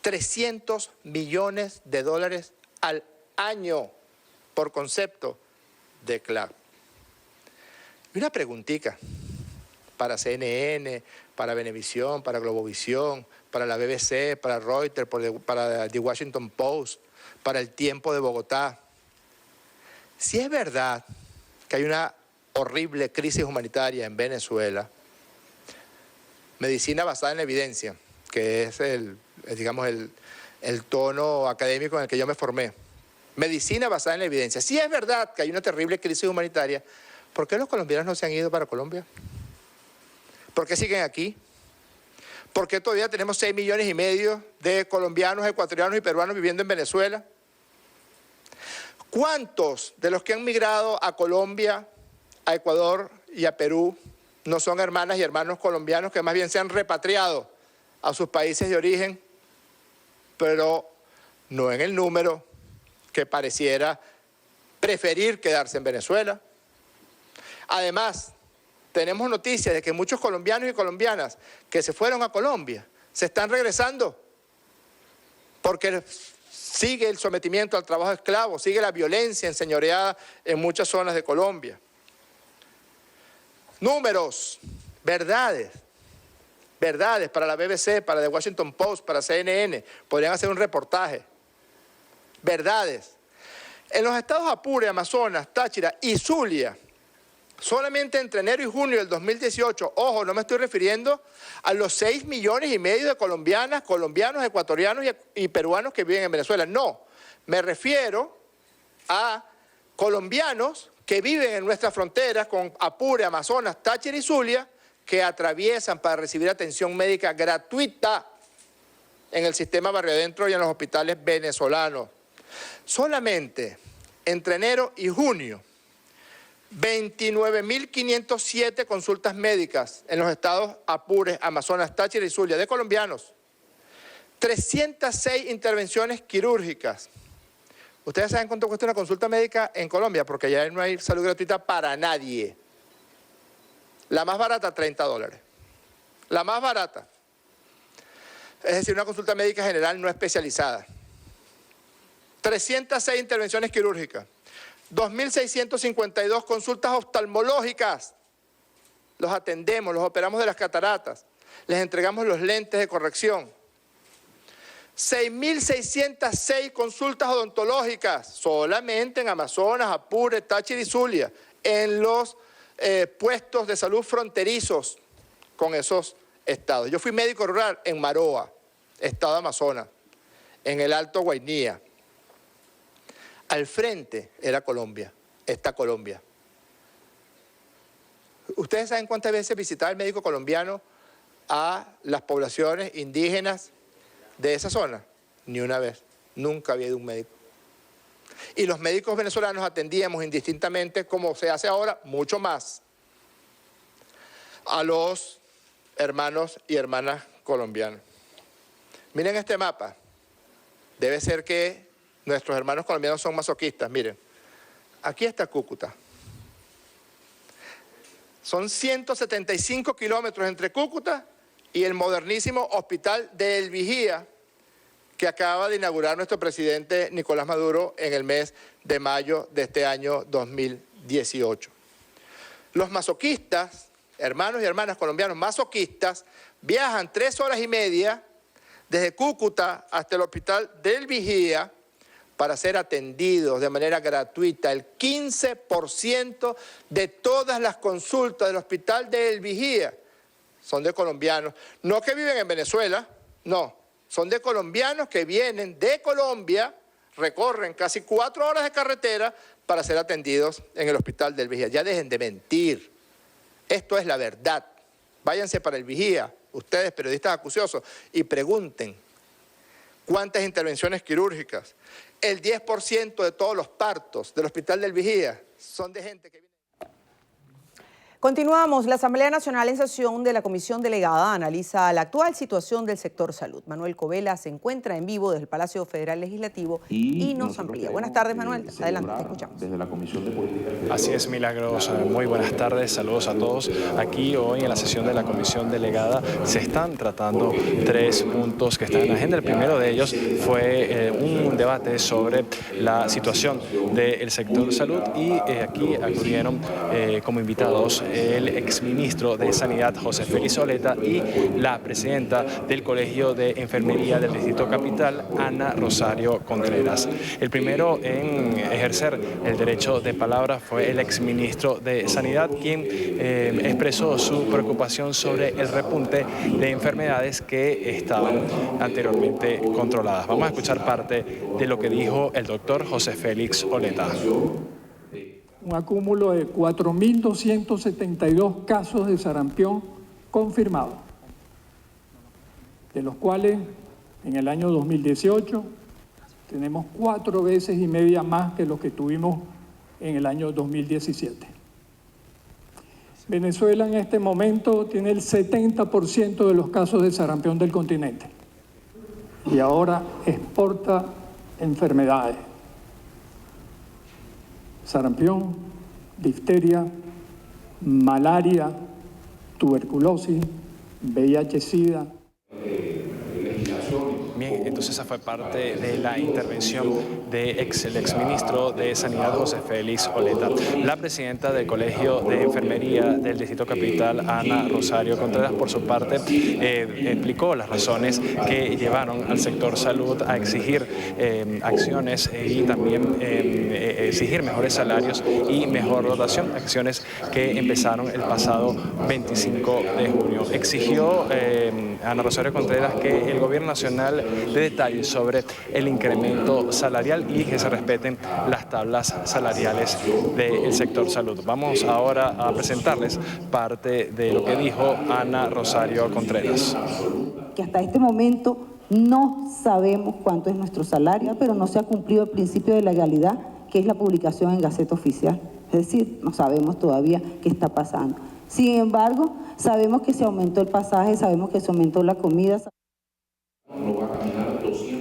300 millones de dólares al año por concepto de CLAP. Y una preguntita para CNN, para Venevisión, para Globovisión, para la BBC, para Reuters, para The Washington Post, para El Tiempo de Bogotá. Si es verdad que hay una horrible crisis humanitaria en Venezuela, medicina basada en la evidencia, que es el tono académico en el que yo me formé. Medicina basada en la evidencia. Si es verdad que hay una terrible crisis humanitaria, ¿por qué los colombianos no se han ido para Colombia? ¿Por qué siguen aquí? ¿Por qué todavía tenemos 6,5 millones de colombianos, ecuatorianos y peruanos viviendo en Venezuela? ¿Cuántos de los que han migrado a Colombia, a Ecuador y a Perú no son hermanas y hermanos colombianos que más bien se han repatriado a sus países de origen, pero no en el número que pareciera preferir quedarse en Venezuela? Además, tenemos noticias de que muchos colombianos y colombianas que se fueron a Colombia se están regresando porque sigue el sometimiento al trabajo esclavo, sigue la violencia enseñoreada en muchas zonas de Colombia. Números, verdades para la BBC, para The Washington Post, para CNN, podrían hacer un reportaje. Verdades. En los estados Apure, Amazonas, Táchira y Zulia, solamente entre enero y junio del 2018, ojo, no me estoy refiriendo a los 6,5 millones de colombianas, colombianos, ecuatorianos y peruanos que viven en Venezuela. No, me refiero a colombianos que viven en nuestras fronteras con Apure, Amazonas, Táchira y Zulia, que atraviesan para recibir atención médica gratuita en el sistema Barrio Adentro y en los hospitales venezolanos. Solamente entre enero y junio, 29.507 consultas médicas en los estados Apure, Amazonas, Táchira y Zulia de colombianos. 306 intervenciones quirúrgicas. ¿Ustedes saben cuánto cuesta una consulta médica en Colombia? Porque allá no hay salud gratuita para nadie. La más barata, $30. La más barata. Es decir, una consulta médica general no especializada. 306 intervenciones quirúrgicas. 2.652 consultas oftalmológicas. Los atendemos, los operamos de las cataratas. Les entregamos los lentes de corrección. 6.606 consultas odontológicas solamente en Amazonas, Apure, Táchira y Zulia, en los puestos de salud fronterizos con esos estados. Yo fui médico rural en Maroa, estado de Amazonas, en el Alto Guainía. Al frente era Colombia, está Colombia. ¿Ustedes saben cuántas veces visitaba el médico colombiano a las poblaciones indígenas de esa zona? Ni una vez, nunca había ido un médico. Y los médicos venezolanos atendíamos indistintamente, como se hace ahora, mucho más, a los hermanos y hermanas colombianos. Miren este mapa. Debe ser que nuestros hermanos colombianos son masoquistas. Miren, aquí está Cúcuta. Son 175 kilómetros entre Cúcuta y el modernísimo Hospital de El Vigía, que acaba de inaugurar nuestro presidente Nicolás Maduro en el mes de mayo de este año 2018. Los masoquistas, hermanos y hermanas colombianos masoquistas, viajan 3 horas y media desde Cúcuta hasta el Hospital del Vigía para ser atendidos de manera gratuita. El 15% de todas las consultas del Hospital del Vigía son de colombianos. No que viven en Venezuela, no. Son de colombianos que vienen de Colombia, recorren casi 4 horas de carretera para ser atendidos en el Hospital del Vigía. Ya dejen de mentir. Esto es la verdad. Váyanse para el Vigía, ustedes periodistas acuciosos, y pregunten cuántas intervenciones quirúrgicas. El 10% de todos los partos del Hospital del Vigía son de gente que viene... Continuamos. La Asamblea Nacional en sesión de la Comisión Delegada analiza la actual situación del sector salud. Manuel Covela se encuentra en vivo desde el Palacio Federal Legislativo y nos amplía. Buenas tardes, Manuel. Adelante, te escuchamos. Desde la Comisión de Política. Así es, Milagros. Muy buenas tardes. Saludos a todos. Aquí hoy en la sesión de la Comisión Delegada se están tratando 3 puntos que están en la agenda. El primero de ellos fue un debate sobre la situación del sector salud y aquí acudieron como invitados el exministro de Sanidad, José Félix Oleta, y la presidenta del Colegio de Enfermería del Distrito Capital, Ana Rosario Contreras. El primero en ejercer el derecho de palabra fue el exministro de Sanidad, quien expresó su preocupación sobre el repunte de enfermedades que estaban anteriormente controladas. Vamos a escuchar parte de lo que dijo el doctor José Félix Oleta. Un acúmulo de 4.272 casos de sarampión confirmados, de los cuales en el año 2018 tenemos 4 veces y media más que los que tuvimos en el año 2017. Venezuela en este momento tiene el 70% de los casos de sarampión del continente y ahora exporta enfermedades. Sarampión, difteria, malaria, tuberculosis, VIH-Sida. Bien, entonces esa fue parte de la intervención del exministro de Sanidad, José Félix Oleta. La presidenta del Colegio de Enfermería del Distrito Capital, Ana Rosario Contreras, por su parte, explicó las razones que llevaron al sector salud a exigir acciones y también exigir mejores salarios y mejor dotación, acciones que empezaron el pasado 25 de junio. Exigió Ana Rosario Contreras que el gobierno nacional dé detalles sobre el incremento salarial y que se respeten las tablas salariales del sector salud. Vamos ahora a presentarles parte de lo que dijo Ana Rosario Contreras. Que hasta este momento no sabemos cuánto es nuestro salario, pero no se ha cumplido el principio de legalidad, que es la publicación en Gaceta Oficial. Es decir, no sabemos todavía qué está pasando. Sin embargo, sabemos que se aumentó el pasaje, sabemos que se aumentó la comida.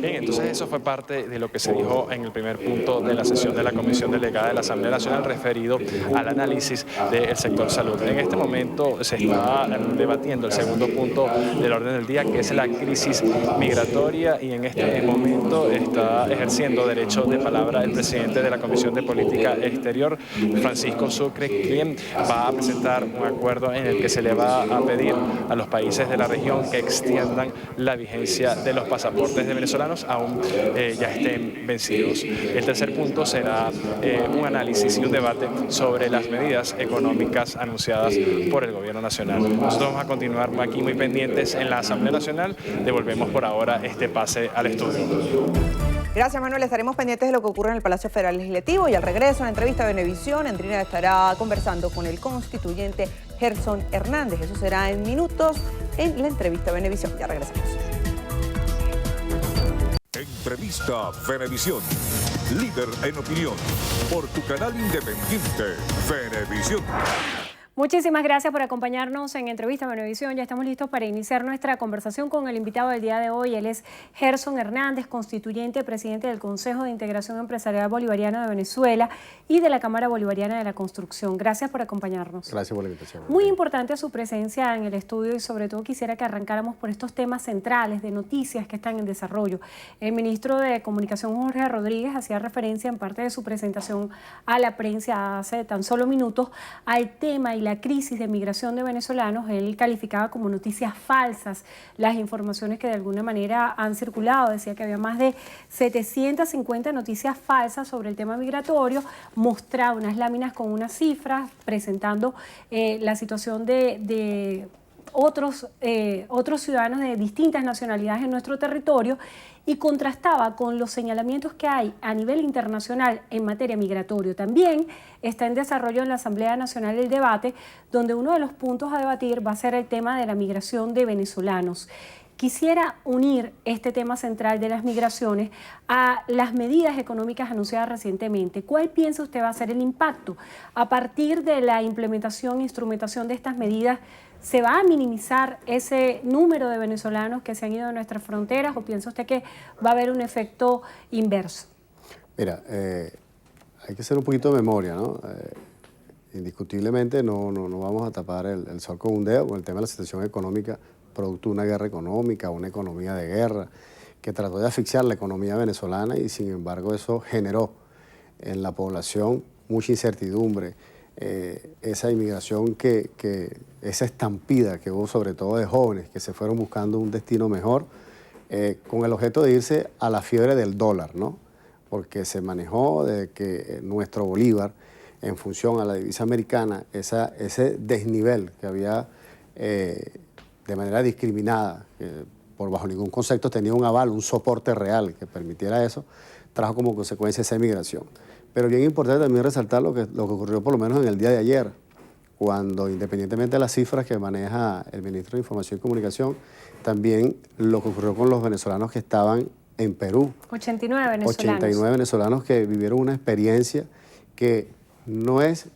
Bien, entonces eso fue parte de lo que se dijo en el primer punto de la sesión de la Comisión Delegada de la Asamblea Nacional referido al análisis del sector salud. En este momento se está debatiendo el segundo punto del orden del día, que es la crisis migratoria, y en este momento está ejerciendo derecho de palabra el presidente de la Comisión de Política Exterior, Francisco Sucre, quien va a presentar un acuerdo en el que se le va a pedir a los países de la región que extiendan la vigencia de los pasaportes de venezolanos aún ya estén vencidos. El tercer punto será un análisis y un debate sobre las medidas económicas anunciadas por el Gobierno Nacional. Nosotros vamos a continuar aquí muy pendientes en la Asamblea Nacional. Devolvemos por ahora este pase al estudio. Gracias, Manuel. Estaremos pendientes de lo que ocurre en el Palacio Federal Legislativo y al regreso en la entrevista de Venevisión, Andrina estará conversando con el constituyente Gerson Hernández. Eso será en minutos en la entrevista de Venevisión. Ya regresamos. Entrevista Venevisión. Líder en opinión. Por tu canal independiente, Venevisión. Muchísimas gracias por acompañarnos en Entrevista Venevisión. Ya estamos listos para iniciar nuestra conversación con el invitado del día de hoy. Él es Gerson Hernández, constituyente, presidente del Consejo de Integración Empresarial Bolivariana de Venezuela y de la Cámara Bolivariana de la Construcción. Gracias por acompañarnos. Gracias por la invitación. Muy importante su presencia en el estudio y sobre todo quisiera que arrancáramos por estos temas centrales de noticias que están en desarrollo. El ministro de Comunicación, Jorge Rodríguez, hacía referencia en parte de su presentación a la prensa hace tan solo minutos al tema y la crisis de migración de venezolanos. Él calificaba como noticias falsas las informaciones que de alguna manera han circulado. Decía que había más de 750 noticias falsas sobre el tema migratorio, mostraba unas láminas con unas cifras presentando la situación de otros ciudadanos de distintas nacionalidades en nuestro territorio y contrastaba con los señalamientos que hay a nivel internacional en materia migratoria. También está en desarrollo en la Asamblea Nacional el debate, donde uno de los puntos a debatir va a ser el tema de la migración de venezolanos. Quisiera unir este tema central de las migraciones a las medidas económicas anunciadas recientemente. ¿Cuál piensa usted va a ser el impacto? A partir de la implementación e instrumentación de estas medidas, ¿se va a minimizar ese número de venezolanos que se han ido de nuestras fronteras o piensa usted que va a haber un efecto inverso? Mira, hay que hacer un poquito de memoria, ¿no? Indiscutiblemente no vamos a tapar el sol con un dedo con el tema de la situación económica, producto de una guerra económica, una economía de guerra, que trató de asfixiar la economía venezolana y sin embargo eso generó en la población mucha incertidumbre, esa inmigración esa estampida que hubo sobre todo de jóvenes que se fueron buscando un destino mejor, con el objeto de irse a la fiebre del dólar, ¿no? Porque se manejó de que nuestro bolívar, en función a la divisa americana, ese desnivel que había de manera discriminada, por bajo ningún concepto tenía un aval, un soporte real que permitiera eso, trajo como consecuencia esa inmigración. Pero bien importante también resaltar lo que ocurrió por lo menos en el día de ayer, cuando independientemente de las cifras que maneja el ministro de Información y Comunicación, también lo que ocurrió con los venezolanos que estaban en Perú. 89 venezolanos. 89 venezolanos que vivieron una experiencia que no es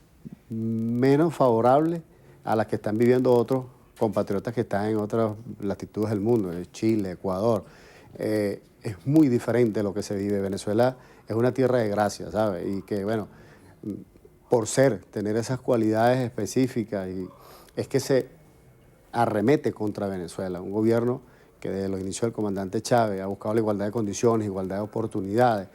menos favorable a las que están viviendo otros compatriotas que están en otras latitudes del mundo, Chile, Ecuador. Es muy diferente lo que se vive. Venezuela es una tierra de gracia, ¿sabes? Y que, bueno, por tener esas cualidades específicas, y es que se arremete contra Venezuela, un gobierno que desde los inicios del comandante Chávez ha buscado la igualdad de condiciones, igualdad de oportunidades.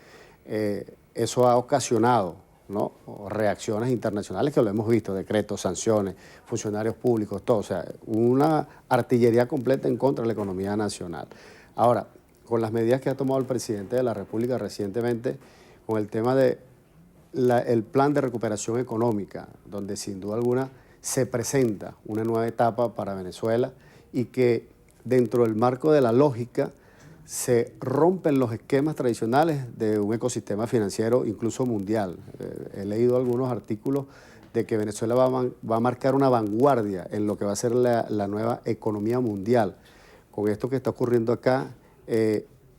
Eso ha ocasionado, ¿no?, reacciones internacionales que lo hemos visto, decretos, sanciones, funcionarios públicos, todo, o sea, una artillería completa en contra de la economía nacional. Ahora, con las medidas que ha tomado el presidente de la República recientemente, con el tema el plan de recuperación económica, donde sin duda alguna se presenta una nueva etapa para Venezuela y que dentro del marco de la lógica se rompen los esquemas tradicionales de un ecosistema financiero incluso mundial. He leído algunos artículos de que Venezuela va a marcar una vanguardia en lo que va a ser la nueva economía mundial. Con esto que está ocurriendo acá,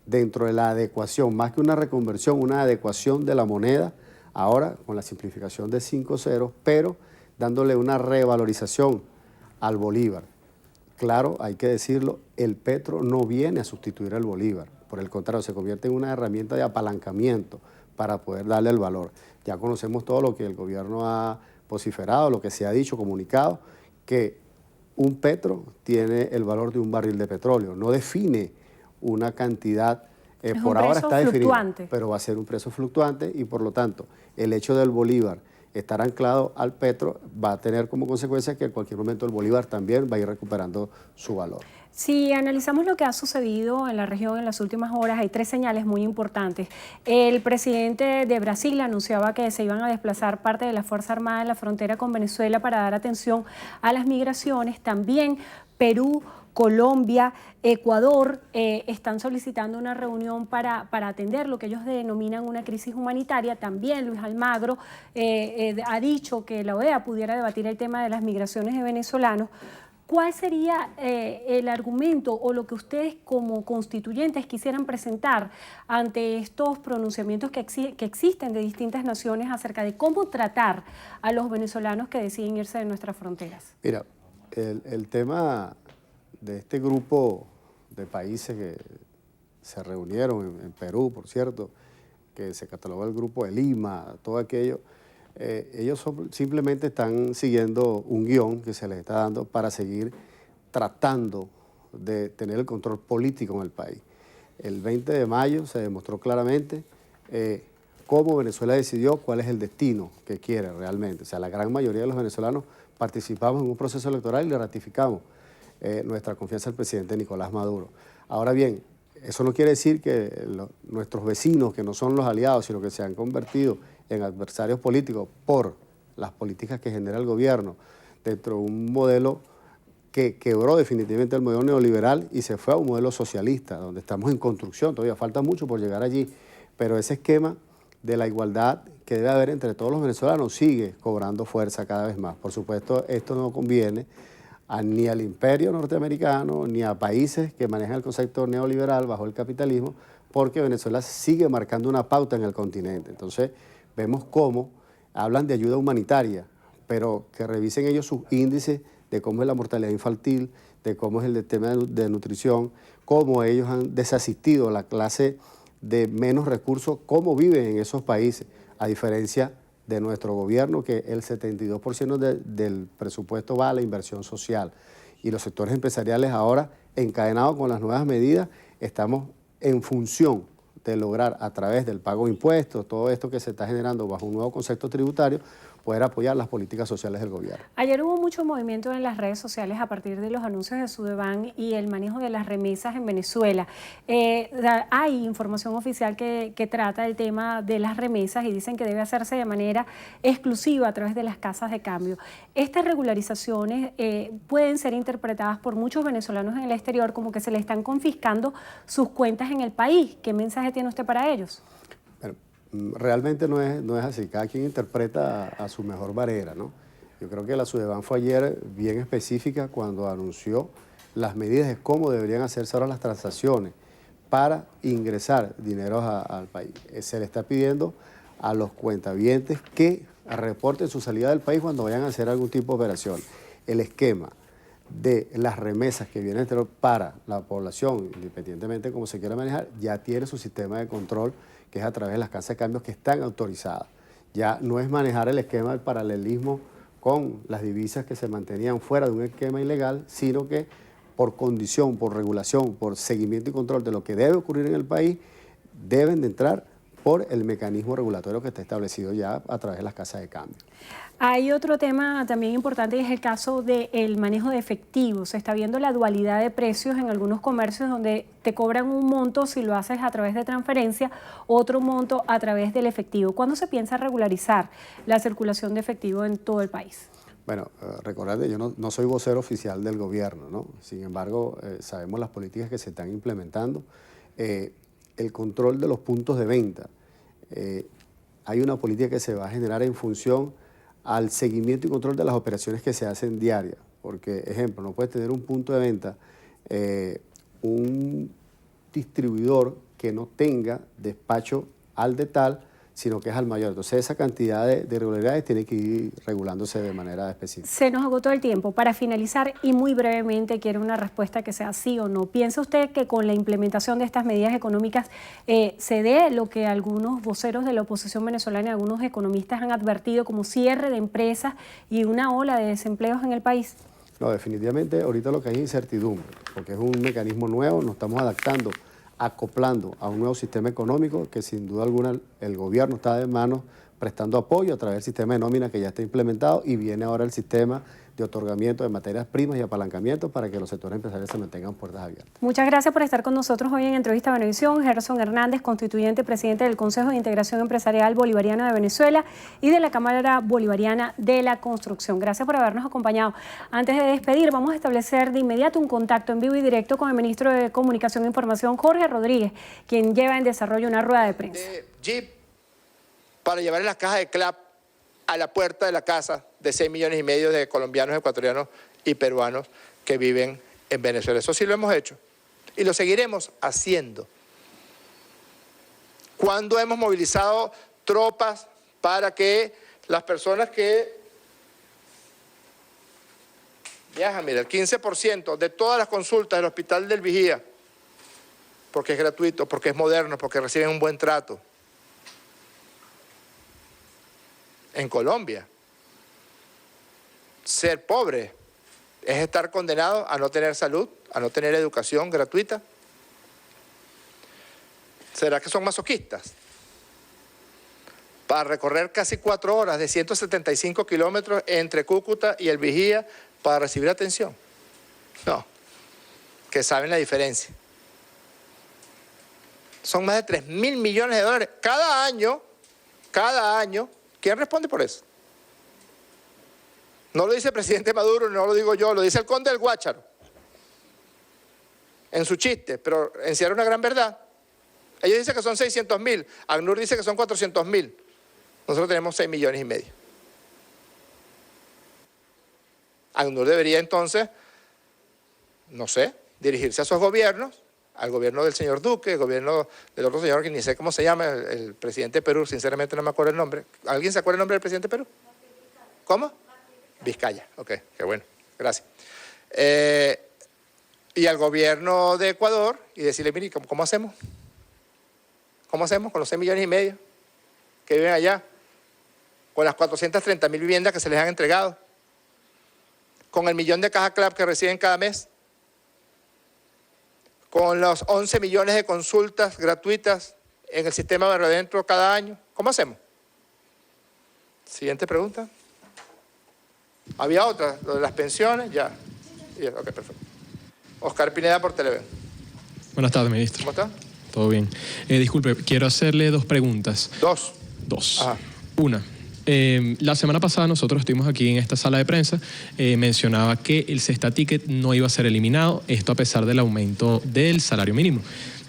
dentro de la adecuación, más que una reconversión, una adecuación de la moneda, ahora con la simplificación de 5 ceros, pero dándole una revalorización al bolívar. Claro, hay que decirlo, el petro no viene a sustituir al bolívar, por el contrario, se convierte en una herramienta de apalancamiento para poder darle el valor. Ya conocemos todo lo que el gobierno ha vociferado, lo que se ha dicho, comunicado, que un petro tiene el valor de un barril de petróleo, no define una cantidad, por ahora está definido, pero va a ser un precio fluctuante y por lo tanto el hecho del bolívar estar anclado al petro va a tener como consecuencia que en cualquier momento el bolívar también va a ir recuperando su valor. Si analizamos lo que ha sucedido en la región en las últimas horas, hay 3 señales muy importantes. El presidente de Brasil anunciaba que se iban a desplazar parte de la Fuerza Armada en la frontera con Venezuela para dar atención a las migraciones. También Perú, Colombia, Ecuador están solicitando una reunión para atender lo que ellos denominan una crisis humanitaria. También Luis Almagro ha dicho que la OEA pudiera debatir el tema de las migraciones de venezolanos. ¿Cuál sería el argumento o lo que ustedes como constituyentes quisieran presentar ante estos pronunciamientos que existen de distintas naciones acerca de cómo tratar a los venezolanos que deciden irse de nuestras fronteras? Mira, el tema de este grupo de países que se reunieron en Perú, por cierto, que se catalogó el grupo de Lima, todo aquello, ellos simplemente están siguiendo un guión que se les está dando para seguir tratando de tener el control político en el país. El 20 de mayo se demostró claramente cómo Venezuela decidió cuál es el destino que quiere realmente. O sea, la gran mayoría de los venezolanos participamos en un proceso electoral y le ratificamos nuestra confianza al presidente Nicolás Maduro. Ahora bien, eso no quiere decir que nuestros vecinos, que no son los aliados, sino que se han convertido en adversarios políticos por las políticas que genera el gobierno, dentro de un modelo que quebró definitivamente el modelo neoliberal y se fue a un modelo socialista, donde estamos en construcción, todavía falta mucho por llegar allí, pero ese esquema de la igualdad que debe haber entre todos los venezolanos sigue cobrando fuerza cada vez más. Por supuesto, esto no conviene ni al imperio norteamericano, ni a países que manejan el concepto neoliberal bajo el capitalismo, porque Venezuela sigue marcando una pauta en el continente. Entonces, vemos cómo hablan de ayuda humanitaria, pero que revisen ellos sus índices de cómo es la mortalidad infantil, de cómo es el tema de nutrición, cómo ellos han desasistido a la clase de menos recursos, cómo viven en esos países, a diferencia de nuestro gobierno, que el 72% del presupuesto va a la inversión social. Y los sectores empresariales ahora, encadenados con las nuevas medidas, estamos en función de lograr a través del pago de impuestos, todo esto que se está generando bajo un nuevo concepto tributario, poder apoyar las políticas sociales del gobierno. Ayer hubo mucho movimiento en las redes sociales a partir de los anuncios de Sudeban y el manejo de las remesas en Venezuela. Hay información oficial que trata el tema de las remesas y dicen que debe hacerse de manera exclusiva a través de las casas de cambio. Estas regularizaciones pueden ser interpretadas por muchos venezolanos en el exterior como que se le están confiscando sus cuentas en el país. ¿Qué mensaje tiene usted para ellos? Bueno, realmente no es así, cada quien interpreta a su mejor manera, ¿no? Yo creo que la Sudeban fue ayer bien específica cuando anunció las medidas de cómo deberían hacerse ahora las transacciones para ingresar dinero al país. Se le está pidiendo a los cuentavientes que reporten su salida del país cuando vayan a hacer algún tipo de operación. El esquema de las remesas que vienen para la población, independientemente de cómo se quiera manejar, ya tiene su sistema de control, que es a través de las casas de cambios que están autorizadas. Ya no es manejar el esquema del paralelismo con las divisas que se mantenían fuera de un esquema ilegal, sino que por condición, por regulación, por seguimiento y control de lo que debe ocurrir en el país, deben de entrar por el mecanismo regulatorio que está establecido ya a través de las casas de cambio. Hay otro tema también importante y es el caso del manejo de efectivo. Se está viendo la dualidad de precios en algunos comercios donde te cobran un monto si lo haces a través de transferencia, otro monto a través del efectivo. ¿Cuándo se piensa regularizar la circulación de efectivo en todo el país? Bueno, recordad, yo no soy vocero oficial del gobierno, ¿no? Sin embargo, sabemos las políticas que se están implementando. El control de los puntos de venta. Hay una política que se va a generar en función al seguimiento y control de las operaciones que se hacen diarias. Porque, ejemplo, no puedes tener un punto de venta, un distribuidor que no tenga despacho al de tal, sino que es al mayor. Entonces, esa cantidad de irregularidades tiene que ir regulándose de manera específica. Se nos agotó el tiempo. Para finalizar, y muy brevemente, quiero una respuesta que sea sí o no. ¿Piensa usted que con la implementación de estas medidas económicas se dé lo que algunos voceros de la oposición venezolana y algunos economistas han advertido como cierre de empresas y una ola de desempleos en el país? No, definitivamente ahorita lo que hay es incertidumbre, porque es un mecanismo nuevo, nos estamos adaptando, acoplando a un nuevo sistema económico que sin duda alguna el gobierno está de manos prestando apoyo a través del sistema de nómina que ya está implementado y viene ahora el sistema de otorgamiento de materias primas y apalancamiento para que los sectores empresariales se mantengan puertas abiertas. Muchas gracias por estar con nosotros hoy en Entrevista a Venevisión. Gerson Hernández, constituyente presidente del Consejo de Integración Empresarial Bolivariano de Venezuela y de la Cámara Bolivariana de la Construcción. Gracias por habernos acompañado. Antes de despedir, vamos a establecer de inmediato un contacto en vivo y directo con el ministro de Comunicación e Información, Jorge Rodríguez, quien lleva en desarrollo una rueda de prensa. Jeep para llevar en las cajas de CLAP a la puerta de la casa de 6,5 millones de colombianos, ecuatorianos y peruanos que viven en Venezuela. Eso sí lo hemos hecho y lo seguiremos haciendo. Cuando hemos movilizado tropas para que las personas que viajan, mira, el 15% de todas las consultas del Hospital del Vigía, porque es gratuito, porque es moderno, porque reciben un buen trato. En Colombia, ser pobre es estar condenado a no tener salud, a no tener educación gratuita. ¿Será que son masoquistas? Para recorrer casi 4 horas de 175 kilómetros entre Cúcuta y El Vigía para recibir atención. No, que saben la diferencia. Son más de 3.000 millones de dólares cada año. ¿Quién responde por eso? No lo dice el presidente Maduro, no lo digo yo, lo dice el conde del Guácharo. En su chiste, pero encierra una gran verdad. Ellos dicen que son 600.000, ACNUR dice que son 400.000. Nosotros tenemos 6,5 millones. ACNUR debería entonces, no sé, dirigirse a esos gobiernos, al gobierno del señor Duque, el gobierno del otro señor que ni sé cómo se llama, el presidente de Perú, sinceramente no me acuerdo el nombre. ¿Alguien se acuerda el nombre del presidente de Perú? ¿Cómo? Vizcaya, ok, qué bueno, gracias. Y al gobierno de Ecuador y decirle, mire, ¿cómo hacemos? ¿Cómo hacemos con los 6,5 millones que viven allá? Con las 430.000 viviendas que se les han entregado, con el 1.000.000 de cajas CLAP que reciben cada mes, con los 11 millones de consultas gratuitas en el sistema Barrio Adentro cada año. ¿Cómo hacemos? Siguiente pregunta. ¿Había otra? Lo de las pensiones, ya. Ok, perfecto. Oscar Pineda por Televen. Buenas tardes, ministro. ¿Cómo está? Todo bien. Disculpe, quiero hacerle dos preguntas. Dos. Ajá. Una. La semana pasada nosotros estuvimos aquí en esta sala de prensa, mencionaba que el Cesta Ticket no iba a ser eliminado, esto a pesar del aumento del salario mínimo.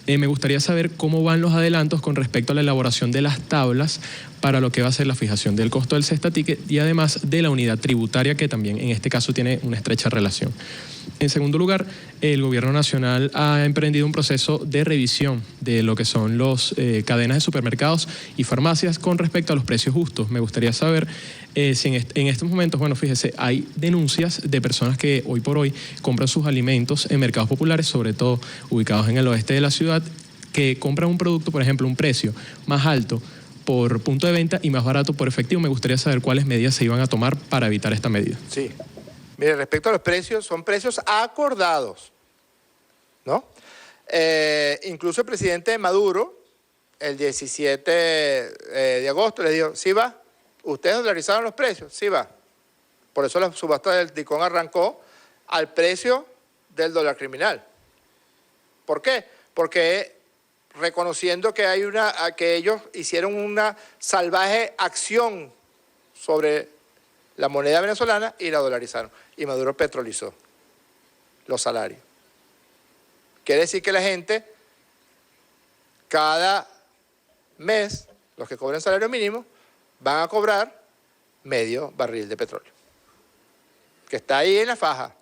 Me gustaría saber cómo van los adelantos con respecto a la elaboración de las tablas para lo que va a ser la fijación del costo del Cesta Ticket y además de la unidad tributaria, que también en este caso tiene una estrecha relación. En segundo lugar, el Gobierno Nacional ha emprendido un proceso de revisión de lo que son las cadenas de supermercados y farmacias con respecto a los precios justos. Me gustaría saber si en estos momentos, bueno, fíjese, hay denuncias de personas que hoy por hoy compran sus alimentos en mercados populares, sobre todo ubicados en el oeste de la ciudad, que compran un producto, por ejemplo, un precio más alto por punto de venta y más barato por efectivo. Me gustaría saber cuáles medidas se iban a tomar para evitar esta medida. Sí. Mire, respecto a los precios, son precios acordados, ¿no? Incluso el presidente Maduro, el 17 de agosto, le dijo, sí va, ustedes dolarizaron los precios, sí va. Por eso la subasta del DICON arrancó al precio del dólar criminal. ¿Por qué? Porque reconociendo que que ellos hicieron una salvaje acción sobre la moneda venezolana y la dolarizaron. Y Maduro petrolizó los salarios. Quiere decir que la gente, cada mes, los que cobran salario mínimo, van a cobrar medio barril de petróleo. Que está ahí en la faja.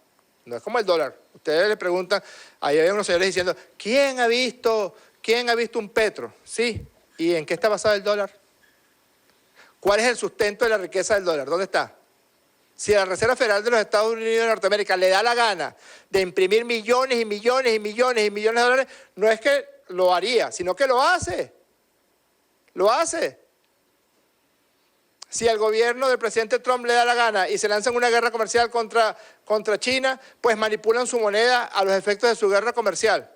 No es como el dólar. Ustedes le preguntan, ahí hay unos señores diciendo, ¿quién ha visto un petro? Sí. ¿Y en qué está basado el dólar? ¿Cuál es el sustento de la riqueza del dólar? ¿Dónde está? Si la Reserva Federal de los Estados Unidos de Norteamérica le da la gana de imprimir millones y millones y millones y millones de dólares, no es que lo haría, sino que lo hace. Lo hace. Si al gobierno del presidente Trump le da la gana y se lanzan una guerra comercial contra China, pues manipulan su moneda a los efectos de su guerra comercial.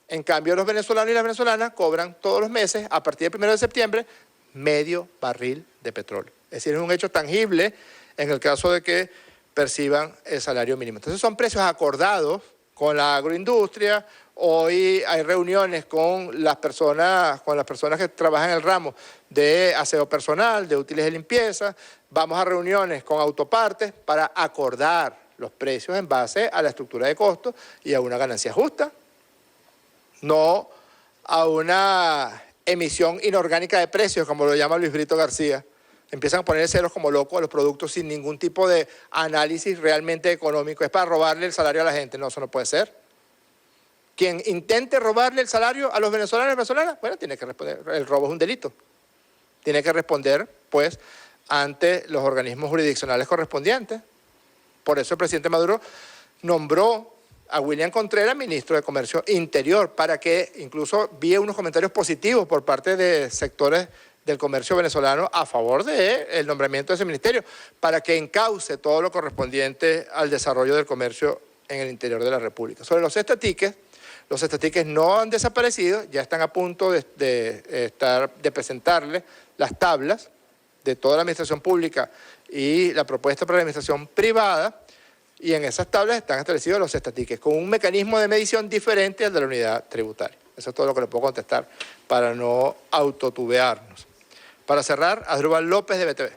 En cambio, los venezolanos y las venezolanas cobran todos los meses, a partir del 1 de septiembre, medio barril de petróleo. Es decir, es un hecho tangible en el caso de que perciban el salario mínimo. Entonces son precios acordados con la agroindustria. Hoy hay reuniones con las personas que trabajan en el ramo de aseo personal, de útiles de limpieza. Vamos a reuniones con autopartes para acordar los precios en base a la estructura de costos y a una ganancia justa, no a una emisión inorgánica de precios, como lo llama Luis Brito García. Empiezan a poner ceros como locos a los productos sin ningún tipo de análisis realmente económico. Es para robarle el salario a la gente. No, eso no puede ser. Quien intente robarle el salario a los venezolanos y venezolanas, bueno, tiene que responder. El robo es un delito. Tiene que responder, pues, ante los organismos jurisdiccionales correspondientes. Por eso el presidente Maduro nombró a William Contreras ministro de Comercio Interior, para que incluso vi unos comentarios positivos por parte de sectores del comercio venezolano a favor del nombramiento de ese ministerio, para que encauce todo lo correspondiente al desarrollo del comercio en el interior de la República. Sobre los Cesta Tickets, los Cesta Tickets no han desaparecido, ya están a punto de presentarle las tablas de toda la administración pública y la propuesta para la administración privada, y en esas tablas están establecidos los Cesta Tickets, con un mecanismo de medición diferente al de la unidad tributaria. Eso es todo lo que le puedo contestar para no autotubearnos. Para cerrar, Asdrúbal López de BTV.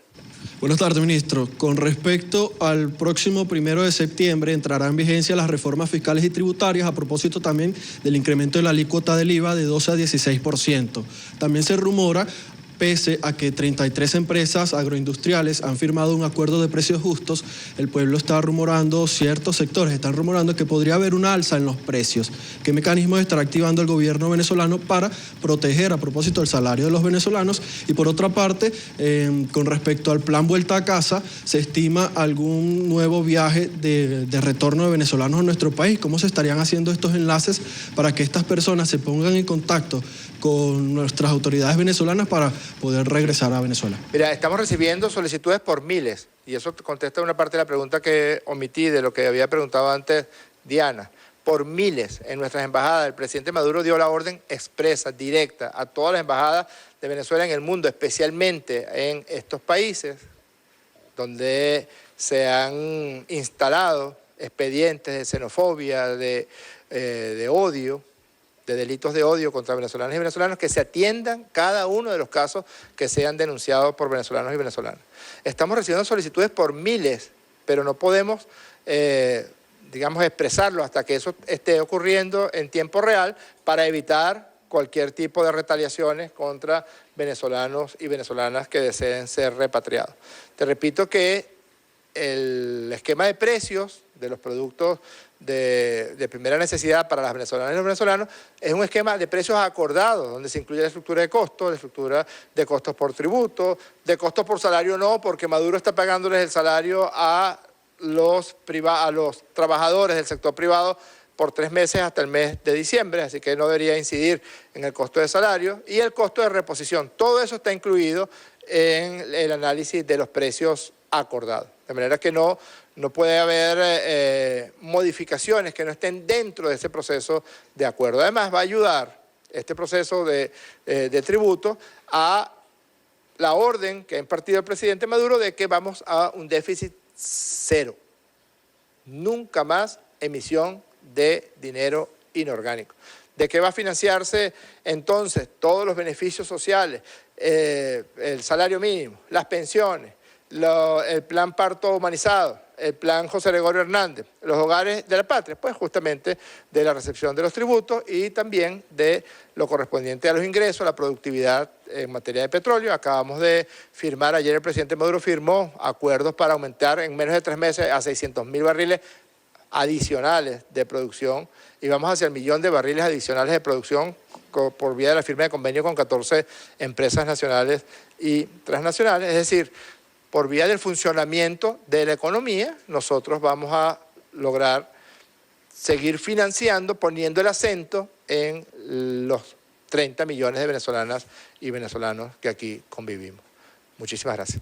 Buenas tardes, ministro. Con respecto al próximo 1 de septiembre entrarán en vigencia las reformas fiscales y tributarias a propósito también del incremento de la alícuota del IVA de 12 a 16%. También se rumora, pese a que 33 empresas agroindustriales han firmado un acuerdo de precios justos, el pueblo está rumorando, ciertos sectores están rumorando que podría haber una alza en los precios. ¿Qué mecanismos estará activando el gobierno venezolano para proteger a propósito el salario de los venezolanos? Y por otra parte, con respecto al plan Vuelta a Casa, ¿se estima algún nuevo viaje de retorno de venezolanos a nuestro país? ¿Cómo se estarían haciendo estos enlaces para que estas personas se pongan en contacto con nuestras autoridades venezolanas para poder regresar a Venezuela? Mira, estamos recibiendo solicitudes por miles, y eso contesta una parte de la pregunta que omití de lo que había preguntado antes Diana. por miles en nuestras embajadas. El presidente Maduro dio la orden expresa, directa, a todas las embajadas de Venezuela en el mundo, especialmente en estos países donde se han instalado expedientes de xenofobia, de odio, de delitos de odio contra venezolanos y venezolanos, que se atiendan cada uno de los casos que sean denunciados por venezolanos y venezolanas. Estamos recibiendo solicitudes por miles, pero no podemos, digamos, expresarlo hasta que eso esté ocurriendo en tiempo real para evitar cualquier tipo de retaliaciones contra venezolanos y venezolanas que deseen ser repatriados. Te repito que el esquema de precios de los productos de primera necesidad para las venezolanas y los venezolanos es un esquema de precios acordados, donde se incluye la estructura de costos, la estructura de costos por tributo, de costos por salario no, porque Maduro está pagándoles el salario a los trabajadores del sector privado por 3 meses hasta el mes de diciembre, así que no debería incidir en el costo de salario y el costo de reposición. Todo eso está incluido en el análisis de los precios acordados. De manera que no puede haber modificaciones que no estén dentro de ese proceso de acuerdo. Además, va a ayudar este proceso de tributo a la orden que ha impartido el presidente Maduro de que vamos a un déficit cero. Nunca más emisión de dinero inorgánico. ¿De qué va a financiarse entonces todos los beneficios sociales, el salario mínimo, las pensiones, el plan parto humanizado, el plan José Gregorio Hernández, los hogares de la patria? Pues justamente de la recepción de los tributos y también de lo correspondiente a los ingresos, la productividad en materia de petróleo. Acabamos de firmar, ayer el presidente Maduro firmó acuerdos para aumentar en menos de 3 meses a 600.000 barriles adicionales de producción y vamos hacia el 1.000.000 de barriles adicionales de producción por vía de la firma de convenio con 14 empresas nacionales y transnacionales. Es decir, por vía del funcionamiento de la economía, nosotros vamos a lograr seguir financiando, poniendo el acento en los 30 millones de venezolanas y venezolanos que aquí convivimos. Muchísimas gracias.